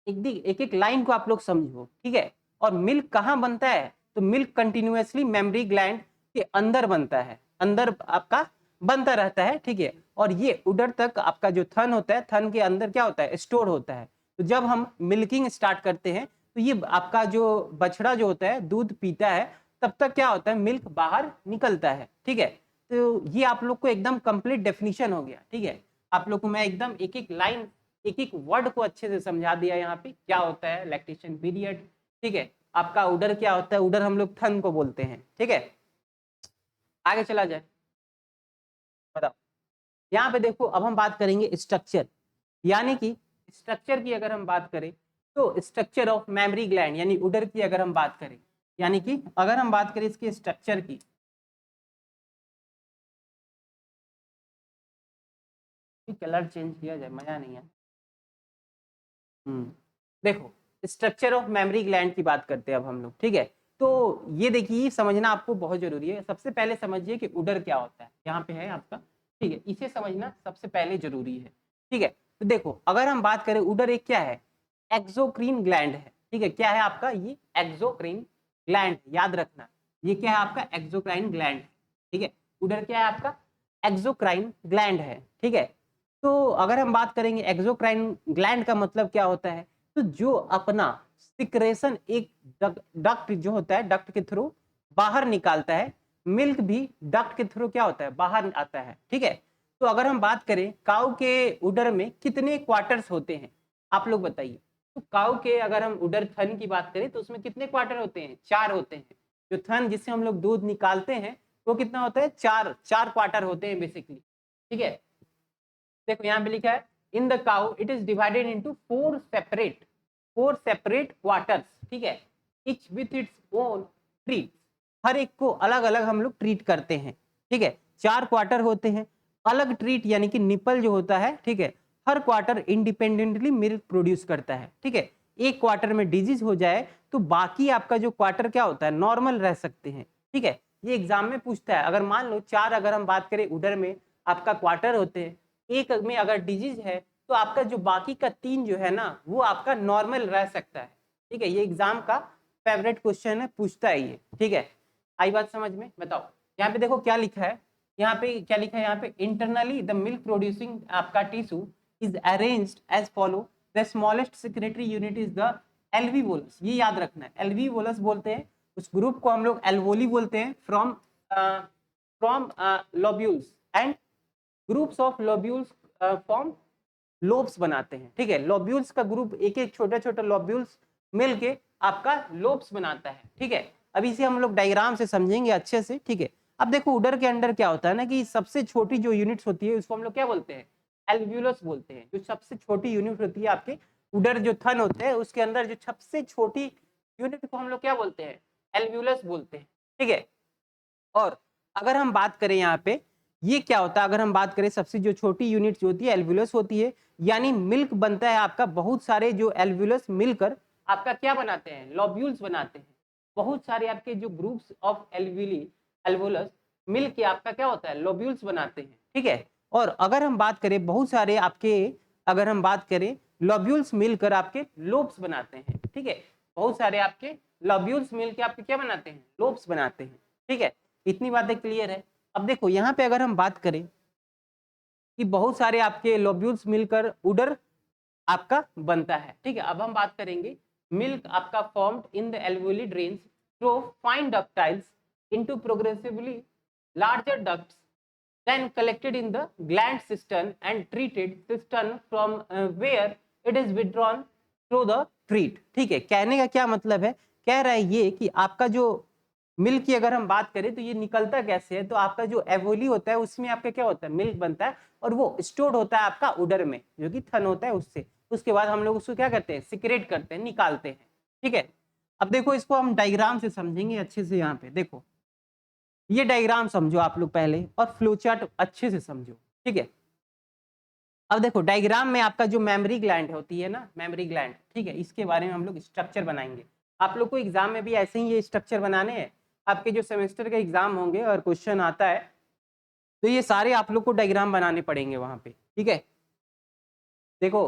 एक एक लाइन को आप लोग समझो, ठीक है। और मिल्क कहाँ बनता है, तो मिल्क कंटिन्यूअसली मेमरी ग्लैंड के अंदर बनता है, अंदर आपका बनता रहता है, ठीक है। और ये उधर तक आपका जो थन होता है, थन के अंदर क्या होता है, स्टोर होता है। तो जब हम मिल्किंग स्टार्ट करते हैं तो ये आपका जो बछड़ा जो होता है दूध पीता है, तब तक क्या होता है मिल्क बाहर निकलता है, ठीक है। तो ये आप लोग को एकदम कंप्लीट डेफिनेशन हो गया, ठीक है। आप लोग को मैं एकदम एक एक लाइन एक एक वर्ड को अच्छे से समझा दिया यहाँ पे क्या होता है लैक्टेशन पीरियड, ठीक है। आपका उडर क्या होता है, उडर हम लोग थन को बोलते हैं, ठीक है। आगे चला जाए, बताओ यहाँ पे देखो अब हम बात करेंगे स्ट्रक्चर, यानी कि स्ट्रक्चर की अगर हम बात करें तो स्ट्रक्चर ऑफ मेमरी ग्लैंड यानी उडर की अगर हम बात करें, यानी कि अगर हम बात करें इसके स्ट्रक्चर की, कलर चेंज किया जाए मजा नहीं है। देखो स्ट्रक्चर ऑफ मेमोरी ग्लैंड की बात करते हैं अब हम लोग, ठीक है। तो ये देखिए समझना आपको बहुत जरूरी है। सबसे पहले समझिए कि उडर क्या होता है, यहाँ पे है आपका, ठीक है। इसे समझना सबसे पहले जरूरी है, ठीक है। तो देखो अगर हम बात करें उडर एक क्या है, एक्सोक्रीन ग्लैंड है, ठीक है। क्या है आपका ये एक्सोक्रीन ग्लैंड, याद रखना ये क्या है आपका एक्सोक्राइन ग्लैंड, ठीक है। उडर क्या है आपका एक्सोक्राइन ग्लैंड है, ठीक है। तो अगर हम बात करेंगे एक्सोक्राइन ग्लैंड का मतलब क्या होता है, तो जो अपना सिक्रेशन एक डक्ट जो होता है डक्ट के थ्रू बाहर निकालता है, मिल्क भी डक्ट के थ्रू क्या होता है बाहर आता है, ठीक है। तो अगर हम बात करें काऊ के उडर में कितने क्वार्टर्स होते हैं, आप लोग बताइए। तो काऊ के अगर हम उडर थन की बात करें तो उसमें कितने क्वार्टर होते हैं, 4 होते हैं। जो थन जिससे हम लोग दूध निकालते हैं वो कितना होता है, 4 क्वार्टर होते हैं बेसिकली, ठीक है। देखो यहाँ पे लिखा है in the cow it is divided into 4 separate quarters, ठीक है। Each with its own treat, हर एक को अलग अलग हम लोग ट्रीट करते हैं, ठीक है। 4 क्वार्टर होते हैं, अलग ट्रीट यानी कि निपल जो होता है, ठीक है। हर क्वार्टर इंडिपेंडेंटली मिल्क प्रोड्यूस करता है, ठीक है। एक क्वार्टर में डिजीज हो जाए तो बाकी आपका जो क्वार्टर क्या होता है नॉर्मल रह सकते हैं, ठीक है। ये एग्जाम में पूछता है, अगर मान लो 4 अगर हम बात करें उधर में आपका क्वार्टर होते हैं, एक में अगर डिजीज है तो आपका जो बाकी का 3 जो है ना वो आपका नॉर्मल रह सकता है, ठीक है। ये एग्जाम का फेवरेट क्वेश्चन है, पूछता है ये, ठीक है। आई बात समझ में। बताओ यहाँ पे देखो क्या लिखा है, यहाँ पे क्या लिखा है, यहाँ पे इंटरनली द मिल्क प्रोड्यूसिंग आपका tissue is arranged as follow, the smallest secretory unit is the alveolus, ये याद रखना है एल्वीवोलस बोलते हैं उस ग्रुप को हम लोग एल्वोली बोलते हैं, from lobules and groups of lobules form lobes बनाते हैं, ठीक है। लोब्यूल्स का ग्रुप एक एक छोटा छोटा लोब्यूल्स मिलके आपका लोब्स बनाता है, ठीक है। अब इसे हम लोग डायग्राम से समझेंगे अच्छे से, ठीक है। अब देखो उडर के अंदर क्या होता है ना कि सबसे छोटी जो यूनिट्स होती है उसको हम लोग क्या बोलते हैं, एल्व्यूलस बोलते हैं। जो सबसे छोटी यूनिट होती है आपके उडर जो थन होते हैं उसके अंदर जो सबसे छोटी यूनिट को हम लोग क्या बोलते हैं, एल्व्यूलस बोलते हैं, ठीक है। और अगर हम बात करें यहाँ पे ये क्या होता है, अगर हम बात करें सबसे जो छोटी यूनिट जो होती है एल्व्यूलस होती है, यानी मिल्क बनता है आपका बहुत सारे जो एल्व्यूलस मिलकर आपका क्या बनाते हैं, लॉब्यूल्स बनाते हैं। बहुत सारे आपके जो ग्रुप्स ऑफ एल्व्यूली एल्वोलस मिल के आपका क्या होता है लॉब्यूल्स बनाते हैं, ठीक है। और अगर हम बात करें बहुत सारे आपके अगर हम बात करें लॉब्यूल्स मिलकर आपके लोब्स बनाते हैं, ठीक है। बहुत सारे आपके लॉब्यूल्स मिलकर आपके क्या बनाते हैं, लोब्स बनाते हैं, ठीक है। इतनी बातें क्लियर है। अब देखो यहाँ पे अगर हम बात करें कि बहुत सारे आपके लोब्यूल्स मिलकर उडर आपका बनता है, ठीक है। अब हम बात करेंगे मिल्क आपका formed in the alveoli drains through fine ductules into progressively larger ducts then collected in the gland cistern and treated cistern from where it is withdrawn through the treat. ठीक है, कहने का क्या मतलब है, कह रहा है ये कि आपका जो मिल्क की अगर हम बात करें तो ये निकलता कैसे है, तो आपका जो एवोली होता है उसमें आपका क्या होता है, मिल्क बनता है और वो स्टोर्ड होता है आपका उडर में जो कि थन होता है उससे। उसके बाद हम लोग उसको क्या करते हैं, सिक्रेट करते हैं, निकालते हैं। ठीक है, अब देखो इसको हम डायग्राम से समझेंगे अच्छे से। यहाँ पे देखो ये डायग्राम समझो आप लोग पहले और फ्लो चार्ट अच्छे से समझो। ठीक है, अब देखो डायग्राम में आपका जो मेमोरी ग्लैंड होती है ना, मेमोरी ग्लैंड, ठीक है, इसके बारे में हम लोग स्ट्रक्चर बनाएंगे। आप लोग को एग्जाम में भी ऐसे ही ये स्ट्रक्चर बनाने हैं। आपके जो सेमेस्टर के एग्जाम होंगे और क्वेश्चन आता है तो ये सारे आप लोग को डायग्राम बनाने पड़ेंगे वहां पे। ठीक है, देखो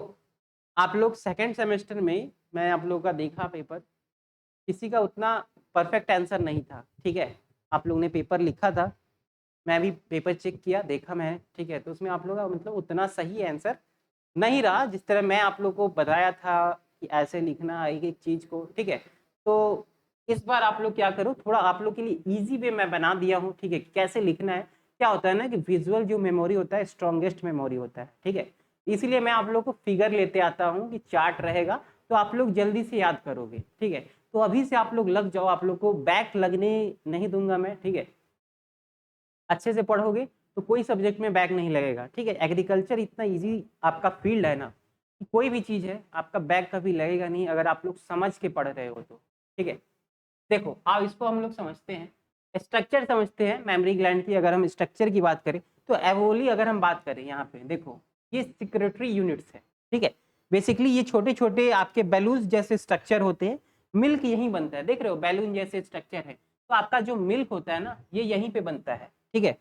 आप लोग सेकेंड सेमेस्टर में, मैं आप लोगों का देखा पेपर, किसी का उतना परफेक्ट आंसर नहीं था। ठीक है, आप लोग ने पेपर लिखा था, मैं भी पेपर चेक किया, देखा मैं। ठीक है, तो उसमें आप लोग का मतलब उतना सही आंसर नहीं रहा जिस तरह मैं आप लोग को बताया था कि ऐसे लिखना एक एक चीज को। ठीक है, तो इस बार आप लोग क्या करो, थोड़ा आप लोग के लिए इजी वे मैं बना दिया हूँ। ठीक है, कैसे लिखना है। क्या होता है ना कि विजुअल जो मेमोरी होता है स्ट्रॉन्गेस्ट मेमोरी होता है। ठीक है, इसीलिए मैं आप लोग को फिगर लेते आता हूँ कि चार्ट रहेगा तो आप लोग जल्दी से याद करोगे। ठीक है, तो अभी से आप लोग लग जाओ, आप लोग को बैक लगने नहीं दूंगा मैं। ठीक है, अच्छे से पढ़ोगे तो कोई सब्जेक्ट में बैक नहीं लगेगा। ठीक है, एग्रीकल्चर इतना इजी आपका फील्ड है ना कि कोई भी चीज है आपका बैक कभी लगेगा नहीं अगर आप लोग समझ के पढ़ रहे हो तो। ठीक है, देखो अब इसको हम लोग समझते हैं, स्ट्रक्चर समझते हैं मेमोरी ग्लैंड की। अगर हम स्ट्रक्चर की बात करें तो एवोली अगर हम बात करें, यहाँ पे देखो ये सिक्रेटरी यूनिट्स है। ठीक है, बेसिकली ये छोटे छोटे आपके बैलून जैसे स्ट्रक्चर होते हैं, मिल्क यहीं बनता है। देख रहे हो बैलून जैसे स्ट्रक्चर है, तो आपका जो मिल्क होता है ना ये यहीं पे बनता है। ठीक है,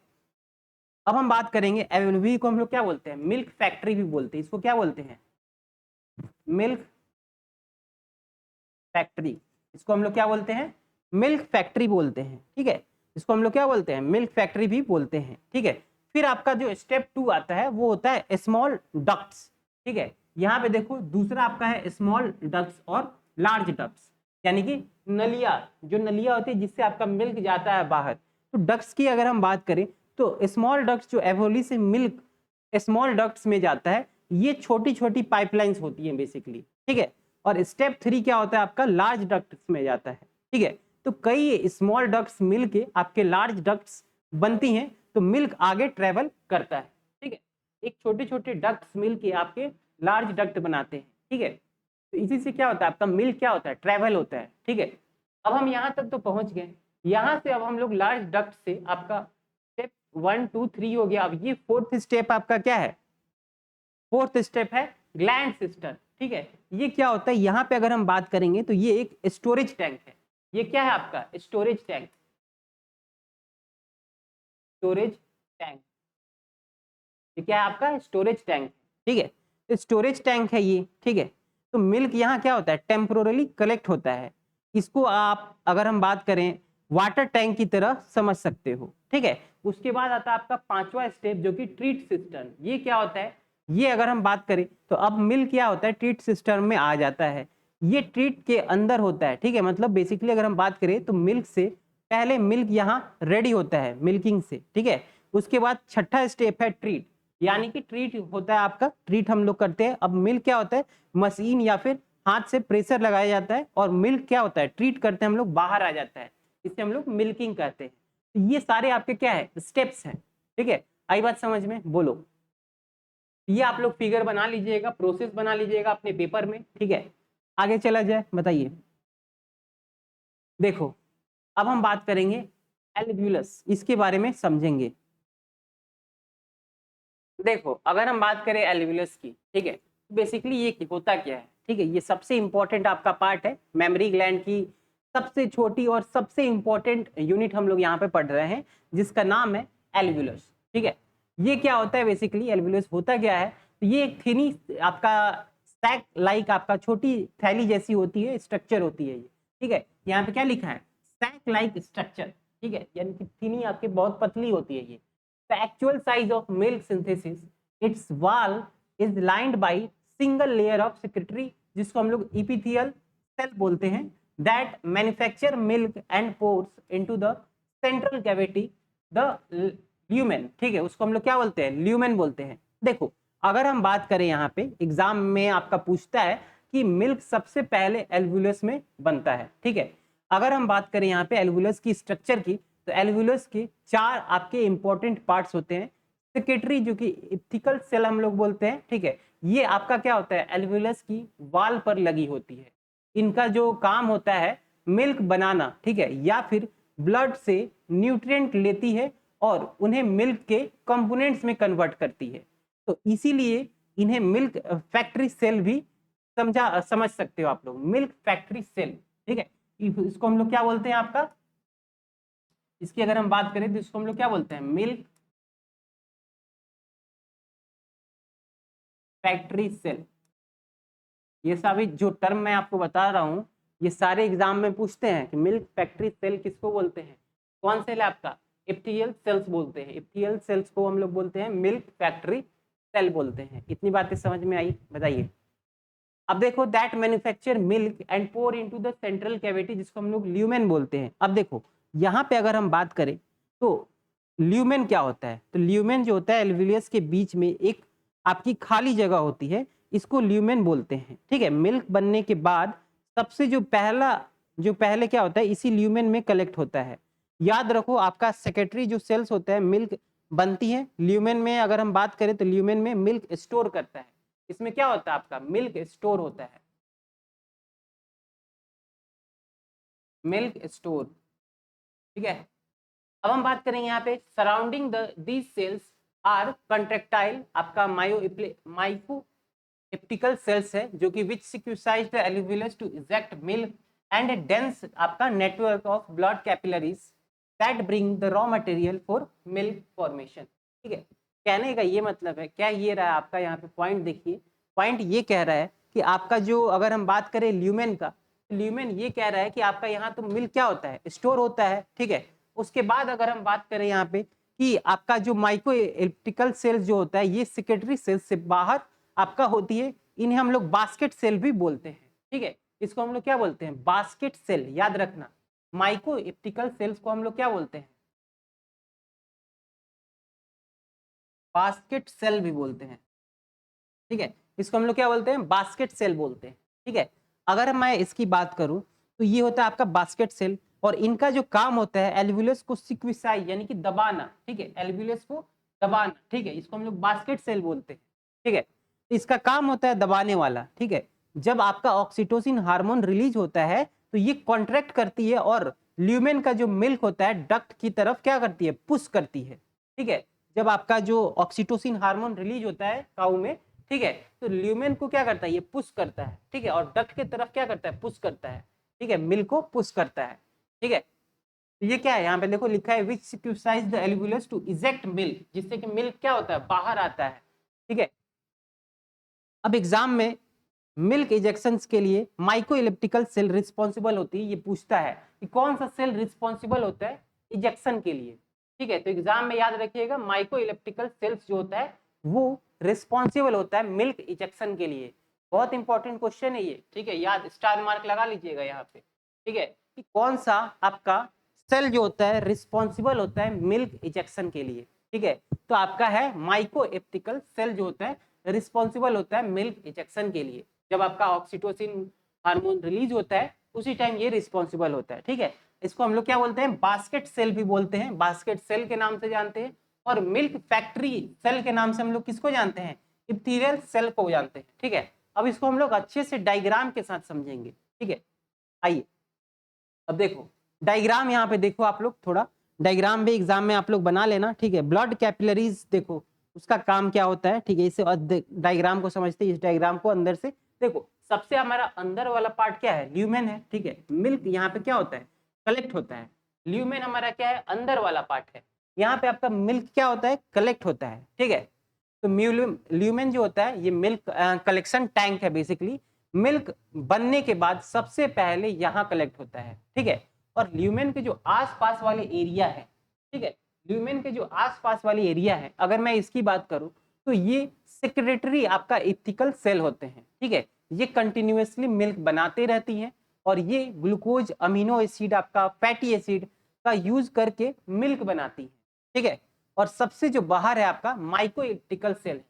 अब हम बात करेंगे एवोली को हम लोग क्या बोलते हैं, मिल्क फैक्ट्री भी बोलते हैं। इसको क्या बोलते हैं, मिल्क फैक्ट्री। इसको हम लोग क्या बोलते हैं, मिल्क फैक्ट्री बोलते हैं। ठीक है, इसको हम लोग क्या बोलते हैं, मिल्क फैक्ट्री भी बोलते हैं। ठीक है, फिर आपका जो स्टेप 2 आता है वो होता है स्मॉल डक्ट्स। ठीक है, यहाँ पे देखो दूसरा आपका है स्मॉल डक्ट्स और लार्ज डक्ट्स, यानी कि नलिया, जो नलिया होती है जिससे आपका मिल्क जाता है बाहर। तो डक्ट्स की अगर हम बात करें तो स्मॉल डक्ट्स जो एवोली से मिल्क स्मॉल डक्ट्स में जाता है, ये छोटी छोटी पाइपलाइंस होती हैं बेसिकली। ठीक है, और स्टेप 3 क्या होता है आपका, लार्ज डक्ट्स में जाता है। ठीक है, तो कई स्मॉल डक्ट्स मिलके आपके लार्ज डक्ट्स बनती हैं, तो मिल्क आगे ट्रेवल करता है। ठीक है, एक छोटे छोटे डक्ट्स मिलके आपके लार्ज डक्ट बनाते हैं। ठीक है, तो इसी से क्या होता है आपका मिल्क क्या होता है, ट्रेवल होता है। ठीक है, अब हम यहाँ तक तो पहुंच गए। यहाँ से अब हम लोग लार्ज डक्ट से आपका स्टेप 1 2 3 हो गया। अब ये फोर्थ स्टेप आपका क्या है, फोर्थ स्टेप है ग्लैंड सिस्टम। ठीक है, ये क्या होता है, यहाँ पे अगर हम बात करेंगे तो ये एक स्टोरेज टैंक है। ये क्या है आपका स्टोरेज टैंक, स्टोरेज टैंक, ये क्या है आपका स्टोरेज टैंक। ठीक है, तो स्टोरेज टैंक है ये। ठीक है, तो मिल्क यहाँ क्या होता है, टेम्पोरली कलेक्ट होता है। इसको आप अगर हम बात करें वाटर टैंक की तरह समझ सकते हो। ठीक है, उसके बाद आता है आपका पांचवा स्टेप जो कि ट्रीट सिस्टम। ये क्या होता है, ये अगर हम बात करें तो अब मिल्क क्या होता है, ट्रीट सिस्टम में आ जाता है। ये ट्रीट के अंदर होता है। ठीक है, मतलब बेसिकली अगर हम बात करें तो मिल्क से पहले मिल्क यहाँ रेडी होता है मिल्किंग से। ठीक है, उसके बाद छठा स्टेप है ट्रीट, यानी कि ट्रीट होता है आपका, ट्रीट हम लोग करते हैं। अब मिल्क क्या होता है, मशीन या फिर हाथ से प्रेशर लगाया जाता है और मिल्क क्या होता है, ट्रीट करते हैं हम लोग, बाहर आ जाता है। इसे हम लोग मिल्किंग कहते हैं। तो ये सारे आपके क्या है, स्टेप्स हैं। ठीक है, आई बात समझ में, बोलो। ये आप लोग फिगर बना लीजिएगा, प्रोसेस बना लीजिएगा अपने पेपर में। ठीक है, आगे चला जाए, बताइए। देखो अब हम बात करेंगे एल्व्यूलस, इसके बारे में समझेंगे। देखो अगर हम बात करें एल्व्यूलस की, ठीक है, बेसिकली ये होता क्या है। ठीक है, ये सबसे इंपॉर्टेंट आपका पार्ट है मेमोरी ग्लैंड की, सबसे छोटी और सबसे इंपॉर्टेंट यूनिट हम लोग यहाँ पे पढ़ रहे हैं जिसका नाम है एल्व्यूलस। ठीक है, ये क्या होता है, बेसिकली एल्व्यूलस होता क्या है, तो ये एक थिनी आपका सैक लाइक आपका छोटी थैली जैसी होती है, स्ट्रक्चर होती है ये। ठीक है, यहाँ पे क्या लिखा है, सैक लाइक स्ट्रक्चर। ठीक है, यानी कि थिनी आपकी बहुत पतली होती है ये। The actual size of milk synthesis, its wall is lined by single layer of secretory, जिसको हम लोग epithelial cell बोलते हैं, that manufacture milk and pours into the central cavity, the lumen। ठीक है, उसको हम लोग क्या बोलते हैं, ल्यूमेन बोलते हैं। देखो अगर हम बात करें यहाँ पे एग्जाम में आपका पूछता है कि मिल्क सबसे पहले एल्वुलस में बनता है, ठीक है। अगर हम बात करें यहाँ पे एल्वुलस की स्ट्रक्चर की, तो एल्वुलस के 4 आपके इंपॉर्टेंट पार्ट्स होते हैं। सेक्रेटरी जो कि इप्थिकल सेल हम लोग बोलते हैं, ठीक है, ये आपका क्या होता है, एल्वुलस की वॉल पर लगी होती है। इनका जो काम होता है मिल्क बनाना, ठीक है, या फिर ब्लड से न्यूट्रिएंट लेती है और उन्हें मिल्क के कंपोनेंट्स में कन्वर्ट करती है। तो इसीलिए इन्हें मिल्क फैक्ट्री सेल भी समझ सकते हो आप लोग, मिल्क फैक्ट्री सेल, ठीक है। इसको हम लोग क्या बोलते हैं आपका, इसकी अगर हम बात करें तो इसको हम लोग क्या बोलते हैं, मिल्क फैक्ट्री सेल। ये सभी जो टर्म मैं आपको बता रहा हूँ ये सारे एग्जाम में पूछते हैं कि मिल्क फैक्ट्री सेल किसको बोलते हैं। कौन सेल है आपका, एप्थियल सेल्स बोलते हैं। एप्थियल सेल्स को हम लोग बोलते हैं मिल्क फैक्ट्री सेल बोलते हैं। इतनी बातें समझ में आई, बताइए। अब देखो, that manufacture milk and pour into the central cavity, जिसको हम लोग ल्यूमेन बोलते हैं। अब देखो यहाँ पे अगर हम बात करें तो ल्यूमेन क्या होता है, तो ल्यूमेन जो होता है एल्विलियस के बीच में एक आपकी खाली जगह होती है, इसको ल्यूमेन बोलते हैं, ठीक है। मिल्क बनने के बाद सबसे जो पहले क्या होता है इसी ल्यूमेन में कलेक्ट होता है। याद रखो आपका सेक्रेटरी जो सेल्स होता है मिल्क बनती है ल्यूमेन में। अगर हम बात करें तो ल्यूमेन में मिल्क स्टोर करता है, इसमें क्या होता है आपका मिल्क स्टोर होता है, मिल्क स्टोर, ठीक है। अब हम बात करेंगे यहाँ पे surrounding these cells are contractile, आपका माइको एप्टिकल सेल्स है जो कि which squeezes the alveolus to eject milk and a dense आपका network of blood capillaries that bring the raw material for milk formation, ठीक है। कहने का ये मतलब है, क्या ये रहा है आपका यहाँ पे पॉइंट, देखिए पॉइंट ये कह रहा है कि आपका जो अगर हम बात करें ल्यूमेन का, ल्यूमेन ये कह रहा है कि आपका यहाँ तो मिल्क क्या होता है, स्टोर होता है, ठीक है। उसके बाद अगर हम बात करें यहाँ पे कि आपका जो माइक्रो एप्टिकल सेल जो होता है ये सेक्रेटरी सेल से बाहर आपका होती है, इन्हें हम लोग बास्केट सेल भी बोलते हैं, ठीक है। इसको हम लोग क्या बोलते हैं, बास्केट सेल, याद रखना। माइक्रो एप्टिकल सेल्स को हम लोग क्या बोलते हैं, बास्केट सेल भी बोलते हैं, ठीक है। इसको हम लोग क्या बोलते हैं, बास्केट सेल बोलते हैं, ठीक है। अगर मैं इसकी बात करूं तो ये होता है आपका बास्केट सेल, और इनका जो काम होता है एल्वुलस को सिक्विसाई यानी कि दबाना, ठीक है, एल्वुलस को दबाना, ठीक है। इसको हम लोग बास्केट सेल बोलते हैं, ठीक है। इसका काम होता है दबाने वाला, ठीक है। जब आपका ऑक्सीटोसिन हार्मोन रिलीज होता है तो ये कॉन्ट्रैक्ट करती है और ल्यूमेन का जो मिल्क होता है डक्ट की तरफ क्या करती है, पुश करती है, ठीक है। जब आपका जो ऑक्सीटोसिन हार्मोन रिलीज होता है काऊ में, ठीक है, तो ल्यूमेन को क्या करता है, ये पुश करता है, ठीक है, और डक्ट की तरफ क्या करता है, पुश करता है, ठीक है, मिल्क को पुश करता है, ठीक है। तो ये क्या है, यहाँ पे देखो लिखा है विच squeezes the एल्वुलस to eject milk, जिससे कि मिल्क क्या होता है, बाहर आता है, ठीक है। अब एग्जाम में मिल्क इजेक्शन के लिए माइक्रो इलेप्टिकल सेल रिस्पॉन्सिबल होती है, ये पूछता है कि कौन सा सेल रिस्पॉन्सिबल होता है इजेक्शन के लिए, ठीक है। तो एग्जाम में याद रखिएगा माइक्रो इलेप्टिकल सेल्स जो होता है वो रिस्पॉन्सिबल होता है मिल्क इजेक्शन के लिए। बहुत इंपॉर्टेंट क्वेश्चन है ये, ठीक है, याद स्टार मार्क लगा लीजिएगा यहाँ पे, ठीक है, कि कौन सा आपका सेल जो होता है रिस्पॉन्सिबल होता है मिल्क इजेक्शन के लिए, ठीक है। तो आपका है माइक्रो एप्टिकल सेल जो होता है रिस्पॉन्सिबल होता है मिल्क इजेक्शन के लिए। जब आपका ऑक्सीटोसिन हार्मोन रिलीज होता है उसी टाइम ये रिस्पॉन्सिबल होता है, ठीक है। इसको हम लोग क्या बोलते हैं, बास्केट सेल भी बोलते हैं, बास्केट सेल के नाम से जानते हैं। और मिल्क फैक्ट्री सेल के नाम से हम लोग किसको जानते हैं, इप्थीलियल सेल को जानते हैं, ठीक है। अब इसको हम लोग अच्छे से डायग्राम के साथ समझेंगे, ठीक है। आइए अब देखो डायग्राम, यहाँ पे देखो आप लोग थोड़ा डायग्राम भी एग्जाम में आप लोग बना लेना, ठीक है। ब्लड कैपिलरीज देखो उसका काम क्या होता है, ठीक है। इसे डायग्राम को समझते हैं, इस डायग्राम को अंदर से देखो। सबसे हमारा अंदर वाला पार्ट क्या है, ल्यूमेन है, ठीक है। मिल्क यहाँ पे क्या होता है, कलेक्ट होता है। ल्यूमेन हमारा क्या है, अंदर वाला पार्ट है। यहाँ पे आपका मिल्क क्या होता है, कलेक्ट होता है, ठीक है। तो ल्यूमेन जो होता है ये मिल्क कलेक्शन टैंक है बेसिकली। मिल्क बनने के बाद सबसे पहले यहाँ कलेक्ट होता है, ठीक है। और ल्यूमेन के जो आसपास वाले एरिया है, ठीक है, ल्यूमेन के जो आसपास वाले एरिया है अगर मैं इसकी बात करूं तो ये सेक्रेटरी आपका इथिकल सेल होते हैं, ठीक है। ये कंटिन्यूअसली मिल्क बनाते रहती हैं और ये ग्लूकोज अमीनो एसिड आपका फैटी एसिड का यूज करके मिल्क बनाती है, ठीक है। और सबसे जो बाहर है आपका माइक्रोइलेक्ट्रिकल सेल,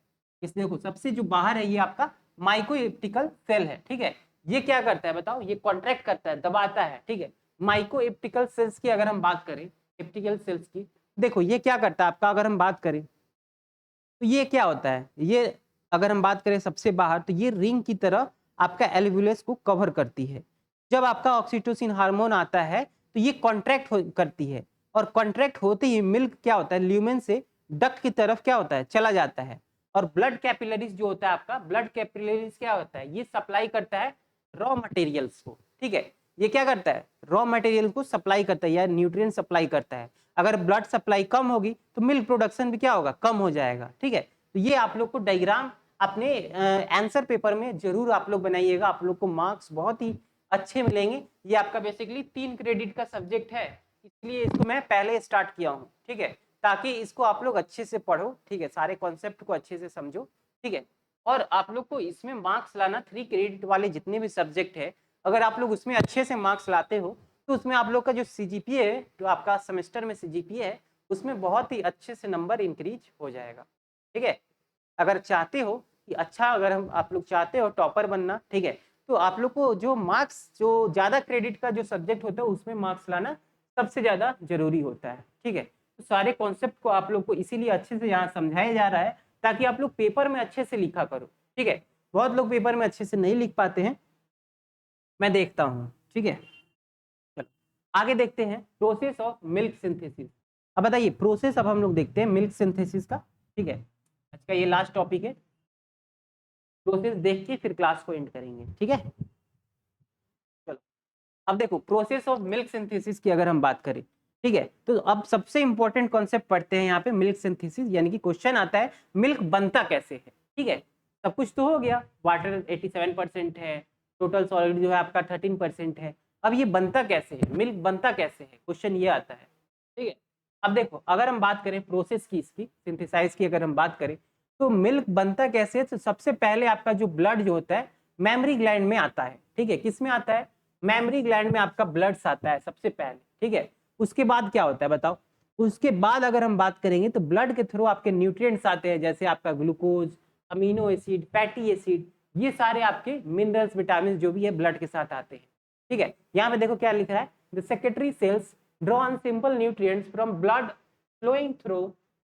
इस देखो सबसे जो बाहर है ये आपका माइक्रोएप्टिकल सेल है, ठीक है। ये क्या करता है बताओ, ये कॉन्ट्रैक्ट करता है, दबाता है, ठीक है। माइक्रोएप्टिकल सेल्स की अगर हम बात करें, एप्टिकल सेल्स की, देखो ये क्या करता है आपका, अगर हम बात करें तो ये क्या होता है, ये अगर हम बात करें सबसे बाहर तो ये रिंग की तरह आपका एल्वुलस को कवर करती है। जब आपका ऑक्सीटोसिन हार्मोन आता है तो ये कॉन्ट्रैक्ट करती है, और कॉन्ट्रैक्ट होते ही मिल्क क्या होता है, ल्यूमेन से डक्ट की तरफ क्या होता है, चला जाता है। और ब्लड कैपिलरीज जो होता है आपका, ब्लड कैपिलरीज क्या होता है, ये सप्लाई करता है रॉ मटेरियल्स को, ठीक है। ये क्या करता है, रॉ मटेरियल को सप्लाई करता है या न्यूट्रिएंट सप्लाई करता है। अगर ब्लड सप्लाई कम होगी तो मिल्क प्रोडक्शन भी क्या होगा, कम हो जाएगा, ठीक है। तो ये आप लोग को डायग्राम अपने आंसर पेपर में जरूर आप लोग बनाइएगा, आप लोग को मार्क्स बहुत ही अच्छे मिलेंगे। ये आपका बेसिकली 3 क्रेडिट का सब्जेक्ट है, इसलिए इसको मैं पहले स्टार्ट किया हूँ, ठीक है, ताकि इसको आप लोग अच्छे से पढ़ो, ठीक है, सारे कॉन्सेप्ट को अच्छे से समझो, ठीक है। और आप लोग को इसमें मार्क्स लाना 3 क्रेडिट वाले जितने भी सब्जेक्ट है, अगर आप लोग उसमें अच्छे से मार्क्स लाते हो तो उसमें आप लोग का जो सीजीपीए है, जो आपका सेमेस्टर में सीजीपीए है, उसमें बहुत ही अच्छे से नंबर इंक्रीज हो जाएगा, ठीक है। अगर चाहते हो कि अच्छा, अगर हम आप लोग चाहते हो टॉपर बनना, ठीक है, तो आप लोग को जो मार्क्स, जो ज्यादा क्रेडिट का जो सब्जेक्ट होता है उसमें मार्क्स लाना सबसे ज्यादा जरूरी होता है, ठीक है। तो सारे कॉन्सेप्ट को आप लोग को इसीलिए अच्छे से यहाँ समझाया जा रहा है ताकि आप लोग पेपर में अच्छे से लिखा करो, ठीक है। बहुत लोग पेपर में अच्छे से नहीं लिख पाते हैं, मैं देखता हूँ, ठीक है। चलो आगे देखते हैं प्रोसेस ऑफ मिल्क सिंथेसिस। अब बताइए प्रोसेस, अब हम लोग देखते हैं मिल्क सिंथेसिस का, ठीक है। आज का ये लास्ट टॉपिक है, प्रोसेस देख के फिर क्लास को एंड करेंगे, ठीक है। चलो अब देखो प्रोसेस ऑफ मिल्क सिंथेसिस की अगर हम बात करें, ठीक है, तो अब सबसे इंपॉर्टेंट कॉन्सेप्ट पढ़ते हैं यहाँ पे मिल्क सिंथेसिस, यानी कि क्वेश्चन आता है मिल्क बनता कैसे है, ठीक है। सब कुछ तो हो गया, वाटर 87% है, टोटल सॉलिड जो है आपका 13% है। अब ये बनता कैसे है, मिल्क बनता कैसे है, क्वेश्चन ये आता है, ठीक है। अब देखो अगर हम बात करें प्रोसेस की, इसकी सिंथेसाइज की अगर हम बात करें तो मिल्क बनता कैसे है, तो सबसे पहले आपका जो ब्लड जो होता है मेमरी ग्लैंड में आता है, ठीक है। किस में आता है, मेमरी ग्लैंड में आपका ब्लड आता है सबसे पहले, ठीक है। उसके बाद क्या होता है बताओ, उसके बाद अगर हम बात करेंगे तो ब्लड के थ्रू आपके न्यूट्रिएंट्स आते हैं, जैसे आपका glucose, amino acid, fatty acid, ये सारे आपके मिनरल्स, विटामिन जो भी है ब्लड के साथ आते हैं, ठीक है। यहाँ पे देखो क्या लिख रहा है, the secretory cells draw on simple nutrients from blood flowing through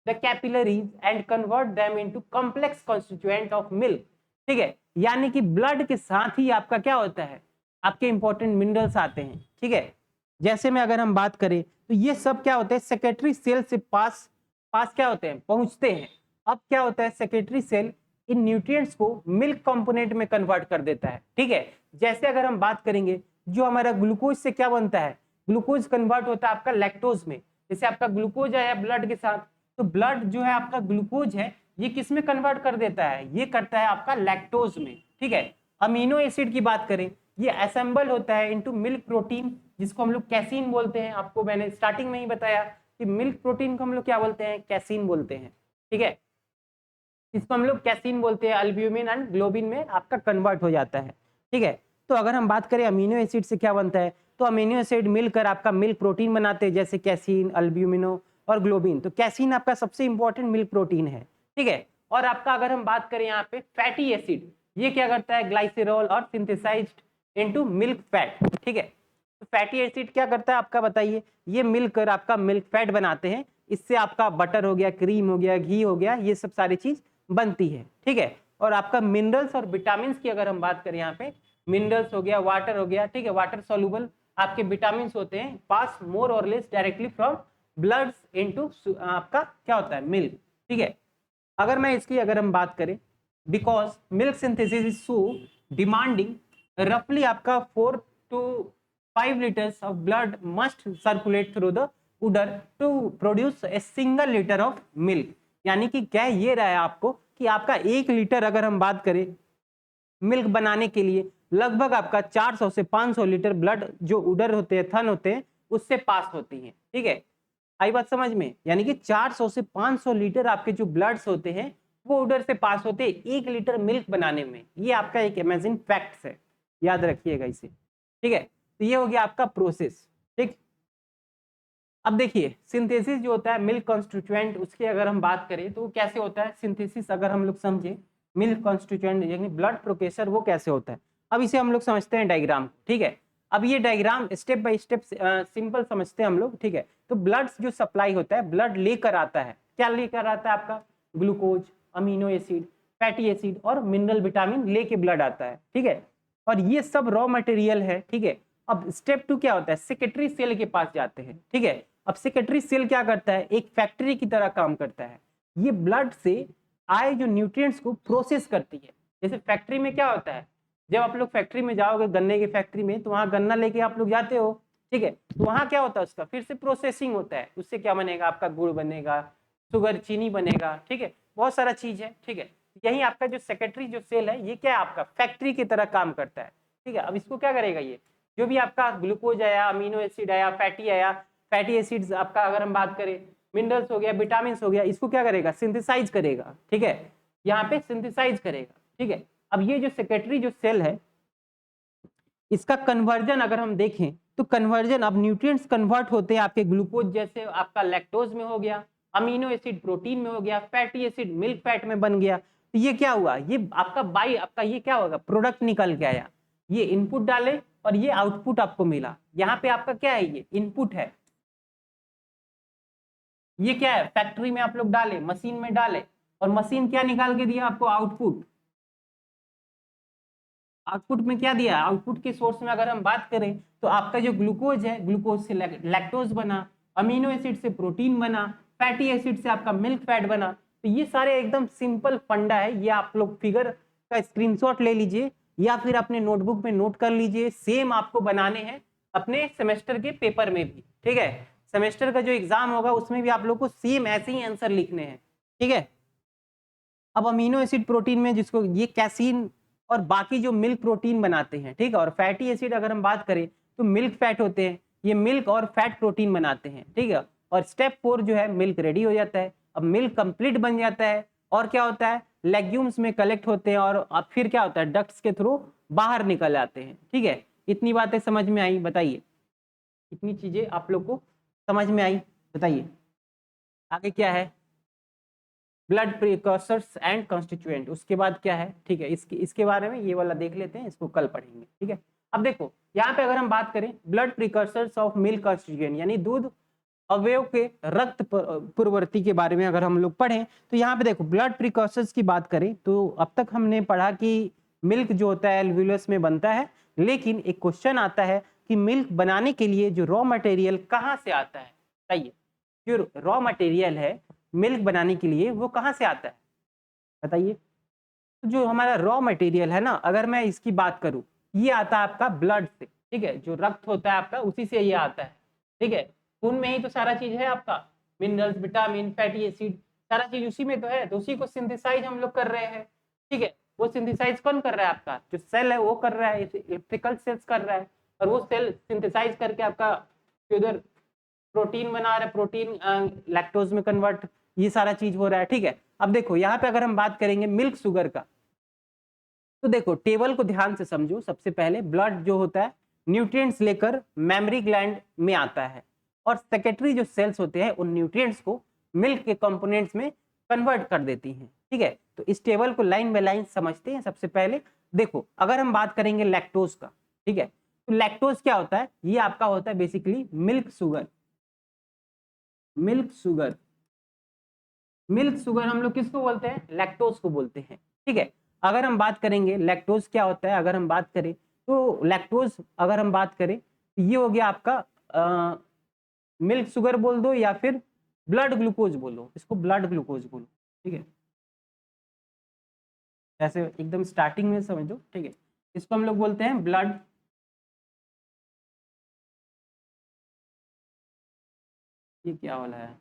the capillaries and convert them into complex constituent of milk, ठीक है। यानी कि ब्लड के साथ ही आपका क्या होता है, आपके इंपॉर्टेंट मिनरल्स आते हैं, ठीक है। जैसे में अगर हम बात करें तो ये सब क्या होता है, सेक्रेटरी सेल से पास पास क्या होते हैं, पहुंचते हैं। अब क्या होता है, सेक्रेटरी सेल इन न्यूट्रिएंट्स को मिल्क कंपोनेंट में कन्वर्ट कर देता है, ठीक है। जैसे अगर हम बात करेंगे जो हमारा ग्लूकोज से क्या बनता है, ग्लूकोज कन्वर्ट होता है आपका लैक्टोज में। जैसे आपका ग्लूकोज आया ब्लड के साथ, तो ब्लड जो है आपका ग्लूकोज है ये किस में कन्वर्ट कर देता है, ये करता है आपका लैक्टोज में, ठीक है। अमीनो एसिड की बात करें, ये असेंबल होता है इनटू मिल्क प्रोटीन, जिसको हम लोग कैसीन बोलते हैं। आपको मैंने स्टार्टिंग में ही बताया कि मिल्क प्रोटीन को हम लोग क्या बोलते हैं, कैसीन बोलते हैं, ठीक है। इसको हम लोग कैसीन बोलते हैं, अल्ब्यूमिन एंड ग्लोबिन में आपका कन्वर्ट हो जाता है, ठीक है। तो अगर हम बात करें अमीनो एसिड से क्या बनता है, तो अमीनो एसिड मिलकर आपका मिल्क प्रोटीन बनाते हैं, जैसे कैसीन, अल्ब्यूमिनो और ग्लोबिन। तो कैसीन आपका सबसे इंपॉर्टेंट मिल्क प्रोटीन है, ठीक है। और आपका अगर हम बात करें यहाँ पे फैटी एसिड, ये क्या करता है, ग्लाइसेरॉल और सिंथेसाइज्ड इनटू मिल्क फैट, ठीक है। तो फैटी एसिड क्या करता है आपका बताइए, ये मिलकर आपका मिल्क फैट बनाते हैं, इससे आपका बटर हो गया, क्रीम हो गया, घी हो गया, ये सब सारी चीज बनती है, ठीक है। और आपका मिनरल्स और विटामिन की अगर हम बात करें, यहाँ पे मिनरल्स हो गया, वाटर हो गया, ठीक है, वाटर सॉल्युबल आपके विटामिन होते हैं, पास मोर और less directly from blood into आपका क्या होता है, मिल्क, ठीक है। अगर मैं इसकी अगर हम बात करें, because milk synthesis is so demanding, रफली आपका 4 to 5 liters of blood must circulate through the udder to produce a single liter of milk। यानी कि क्या ये रहा है आपको कि आपका 1 लीटर अगर हम बात करें मिल्क बनाने के लिए लगभग आपका 400 से 500 लीटर ब्लड जो उडर होते हैं, थन होते हैं, उससे पास होती है, ठीक है। आई बात समझ में, यानी कि 400 से 500 लीटर आपके जो ब्लड्स होते हैं वो उडर से पास होते हैं 1 लीटर मिल्क बनाने में। ये आपका एक अमेजिंग फैक्ट है, याद रखिएगा इसे, ठीक है। तो ये हो गया आपका प्रोसेस, ठीक। अब देखिए सिंथेसिस जो होता है मिल्क कॉन्स्टिट्यूएंट, उसकी अगर हम बात करें तो वो कैसे होता है सिंथेसिस, अगर हम लोग समझे मिल्क कॉन्स्टिट्यूएंट यानी ब्लड प्रोकेसर वो कैसे होता है। अब इसे हम लोग समझते हैं डायग्राम, ठीक है। अब ये diagram step by step simple समझते हैं हम लोग, ठीक है। तो ब्लड जो सप्लाई होता है, ब्लड लेकर आता है, क्या लेकर आता है आपका, glucose, amino acid, fatty acid और मिनरल विटामिन लेके ब्लड आता है, ठीक है। और ये सब रॉ मटेरियल है, ठीक है। अब स्टेप 2 क्या होता है, सेक्रेटरी सेल के पास जाते हैं, ठीक है। अब सेक्रेटरी सेल क्या करता है, एक फैक्ट्री की तरह काम करता है। ये ब्लड से आए जो न्यूट्रिएंट्स को प्रोसेस करती है। जैसे फैक्ट्री में क्या होता है, जब आप लोग फैक्ट्री में जाओगे गन्ने की फैक्ट्री में, तो वहां गन्ना लेके आप लोग जाते हो, ठीक है। तो वहां क्या होता है, उसका फिर से प्रोसेसिंग होता है, उससे क्या बनेगा, आपका गुड़ बनेगा, शुगर, चीनी बनेगा, ठीक है, बहुत सारा चीज है, ठीक है। यही आपका जो सेक्रेटरी जो सेल है, ये क्या है, आपका फैक्ट्री की तरह काम करता है, ठीक है। अब इसको क्या करेगा, ये जो भी आपका ग्लूकोज आया, अमीनो एसिड आया, फैटी आया, फैटी एसिड्स आपका अगर हम बात करें, मिनरल्स हो गया, विटामिन हो गया, इसको क्या करेगा, सिंथेसाइज करेगा, ठीक है। यहाँ पे सिंथेसाइज करेगा, ठीक है। अब ये जो सेक्रेटरी जो सेल है, इसका कन्वर्जन अगर हम देखें तो कन्वर्जन, अब न्यूट्रिएंट्स कन्वर्ट होते हैं आपके ग्लूकोज जैसे आपका लैक्टोज में हो गया, अमीनो एसिड प्रोटीन में हो गया, फैटी एसिड मिल्क फैट में बन गया। तो ये क्या हुआ, ये आपका ये क्या होगा, प्रोडक्ट निकल के आया। ये इनपुट डाले और ये आउटपुट आपको मिला। यहाँ पे आपका क्या है, ये इनपुट है, ये क्या है, फैक्ट्री में आप लोग डाले, मशीन में डाले, और मशीन क्या निकाल के दिया आपको, आउटपुट। आउटपुट में क्या दिया, आउटपुट के सोर्स में अगर हम बात करें तो आपका जो ग्लूकोज है, ग्लूकोज से लैक्टोज बना, अमीनो एसिड से प्रोटीन बना, फैटी एसिड से आपका मिल्क फैट बना। तो ये सारे एकदम सिंपल फंडा है, ये आप लोग फिगर का स्क्रीनशॉट ले लीजिए या फिर अपने नोटबुक में नोट कर लीजिए, सेम आपको बनाने हैं अपने सेमेस्टर के पेपर में भी, ठीक है। सेमेस्टर का जो एग्जाम होगा उसमें भी आप लोग को सेम ऐसे ही आंसर लिखने हैं, ठीक है। अब अमीनो एसिड प्रोटीन में जिसको ये कैसीन और बाकी जो मिल्क प्रोटीन बनाते हैं, ठीक है। और फैटी एसिड अगर हम बात करें तो मिल्क फैट होते हैं, ये मिल्क और फैट प्रोटीन बनाते हैं, ठीक है। और स्टेप 4 जो है, मिल्क रेडी हो जाता है। अब मिल्क कंप्लीट बन जाता है और क्या होता है, लेग्यूम्स में कलेक्ट होते हैं और अब फिर क्या होता है, डक्ट्स के थ्रू बाहर निकल आते हैं, ठीक है। इतनी बातें समझ में आई, बताइए, इतनी चीजें आप लोग को समझ में आई, बताइए आगे क्या है, ब्लड प्रिकॉर्सर्स एंड कॉन्स्टिट्यूएंट, उसके बाद क्या है, ठीक है। इसके बारे में ये वाला देख लेते हैं, इसको कल पढ़ेंगे, ठीक है। अब देखो यहाँ पे अगर हम बात करें ब्लड प्रिकॉर्सर्स ऑफ मिल्क कॉन्स्टिट्यूएंट यानी दूध अवयव के रक्त पूर्ववर्ती के बारे में अगर हम लोग पढ़ें, तो यहाँ पे देखो ब्लड प्रिकॉर्सर्स की बात करें तो अब तक हमने पढ़ा कि मिल्क जो होता है एल्व्यूलस में बनता है, लेकिन एक क्वेश्चन आता है कि मिल्क बनाने के लिए जो रॉ मटेरियल कहाँ से आता है, बताइए। जो रॉ मटेरियल है मिल्क बनाने के लिए वो कहाँ से आता है, बताइए। तो जो हमारा रॉ मटेरियल है ना, अगर मैं इसकी बात करूं, ये आता है आपका ब्लड से, ठीक है। जो रक्त होता है आपका उसी से ये आता है, ठीक है। खून में ही तो सारा चीज है आपका, मिनरल्स, विटामिन, फैटी एसिड, सारा चीज उसी में तो है। तो उसी को सिंथेसाइज हम लोग कर रहे हैं, ठीक है। वो सिंथेसाइज कौन कर रहा है, आपका जो सेल है वो कर रहा है, इलेक्ट्रिकल सेल्स कर रहा है। और वो सेल सिंथेसाइज करके आपका उधर प्रोटीन बना रहा है, प्रोटीन लैक्टोज में कन्वर्ट, ये सारा चीज हो रहा है, ठीक है। अब देखो यहाँ पे अगर हम बात करेंगे मिल्क शुगर का, तो देखो टेबल को ध्यान से समझो। सबसे पहले ब्लड जो होता है न्यूट्रिएंट्स लेकर मेमोरी ग्लैंड में आता है और सेक्रेटरी जो सेल्स होते हैं उन न्यूट्रिएंट्स को मिल्क के कंपोनेंट्स में कन्वर्ट कर देती हैं, ठीक है। तो इस टेबल को लाइन बाय लाइन समझते हैं। सबसे पहले देखो अगर हम बात करेंगे लैक्टोज का, ठीक है। तो लैक्टोज क्या होता है, ये आपका होता है basically milk sugar. Milk sugar, milk sugar हम लोग किसको बोलते हैं, लैक्टोज को बोलते हैं, ठीक है। अगर हम बात करेंगे लैक्टोज क्या होता है, अगर हम बात करें तो लैक्टोज अगर हम बात करें तो ये हो गया आपका मिल्क शुगर बोल दो या फिर ब्लड ग्लूकोज बोलो, इसको ब्लड ग्लूकोज बोलो, ठीक है। ऐसे एकदम स्टार्टिंग में समझो, ठीक है। इसको हम लोग बोलते हैं ब्लड, ये क्या वाला है,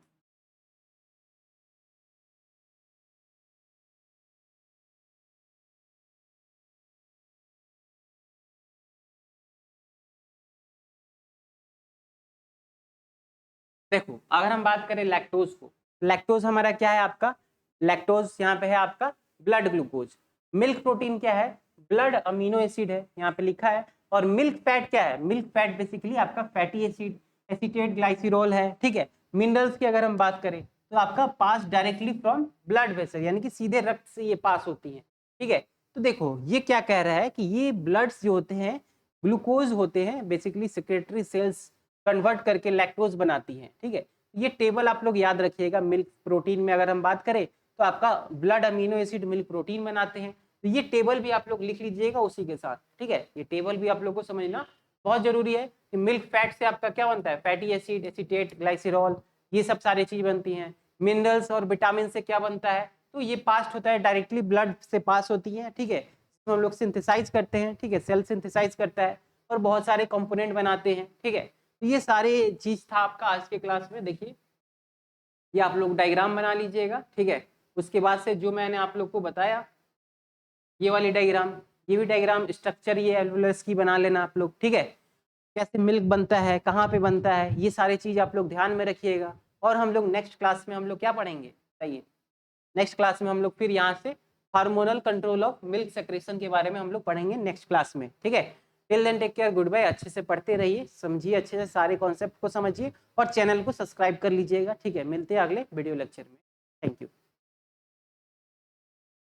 देखो अगर हम बात करें लैक्टोज को, लैक्टोज हमारा क्या है आपका, लैक्टोज यहाँ पे है आपका ब्लड ग्लूकोज। मिल्क प्रोटीन क्या है, ब्लड अमीनो एसिड है यहाँ पे लिखा है। और मिल्क फैट क्या है, मिल्क फैट बेसिकली आपका फैटी एसिड एसीटेट ग्लाइसिरोल है, ठीक है। मिनरल्स की अगर हम बात करें तो आपका पास डायरेक्टली फ्रॉम ब्लड वेसल, यानी कि सीधे रक्त से ये पास होती है, ठीक है। तो देखो ये क्या कह रहा है कि ये ब्लड्स जो होते हैं ग्लूकोज होते हैं, बेसिकली सेक्रेटरी सेल्स कन्वर्ट करके लैक्टोज बनाती हैं, ठीक है। ये टेबल आप लोग याद रखिएगा। मिल्क प्रोटीन में अगर हम बात करें तो आपका blood amino acid milk protein बनाते हैं, तो ये टेबल भी आप लोग लिख लीजिएगा उसी के साथ, ठीक है। ये टेबल भी आप लोग को समझना बहुत जरूरी है कि मिल्क फैट से आपका क्या बनता है, फैटी एसिड, एसीटेट ग्लाइसिरॉल, ये सब सारी चीज बनती हैं। मिनरल्स और विटामिन से क्या बनता है, तो ये पास होता है डायरेक्टली ब्लड से पास होती है, ठीक है। इसमें हम लोग सिंथेसाइज करते हैं, ठीक है, सेल सिंथेसाइज करता है और बहुत सारे कंपोनेंट बनाते हैं, ठीक है। तो ये सारे चीज था आपका आज के क्लास में। देखिए ये आप लोग डायग्राम बना लीजिएगा, ठीक है। उसके बाद से जो मैंने आप लोग को बताया ये वाली डायग्राम, ये भी डायग्राम स्ट्रक्चर ये एल्वुलस की बना लेना आप लोग, ठीक है। कैसे मिल्क बनता है, कहाँ पे बनता है, ये सारी चीज आप लोग ध्यान में रखिएगा। और हम लोग नेक्स्ट क्लास में हम लोग क्या पढ़ेंगे, बताइए। नेक्स्ट क्लास में हम लोग फिर यहाँ से hormonal control of milk secretion के बारे में हम लोग पढ़ेंगे नेक्स्ट क्लास में, ठीक है। Till then take care, goodbye. अच्छे से पढ़ते रहिए, समझिए अच्छे से, सारे कॉन्सेप्ट को समझिए और चैनल को सब्सक्राइब कर लीजिएगा, ठीक है। मिलते हैं अगले वीडियो लेक्चर में। Thank you.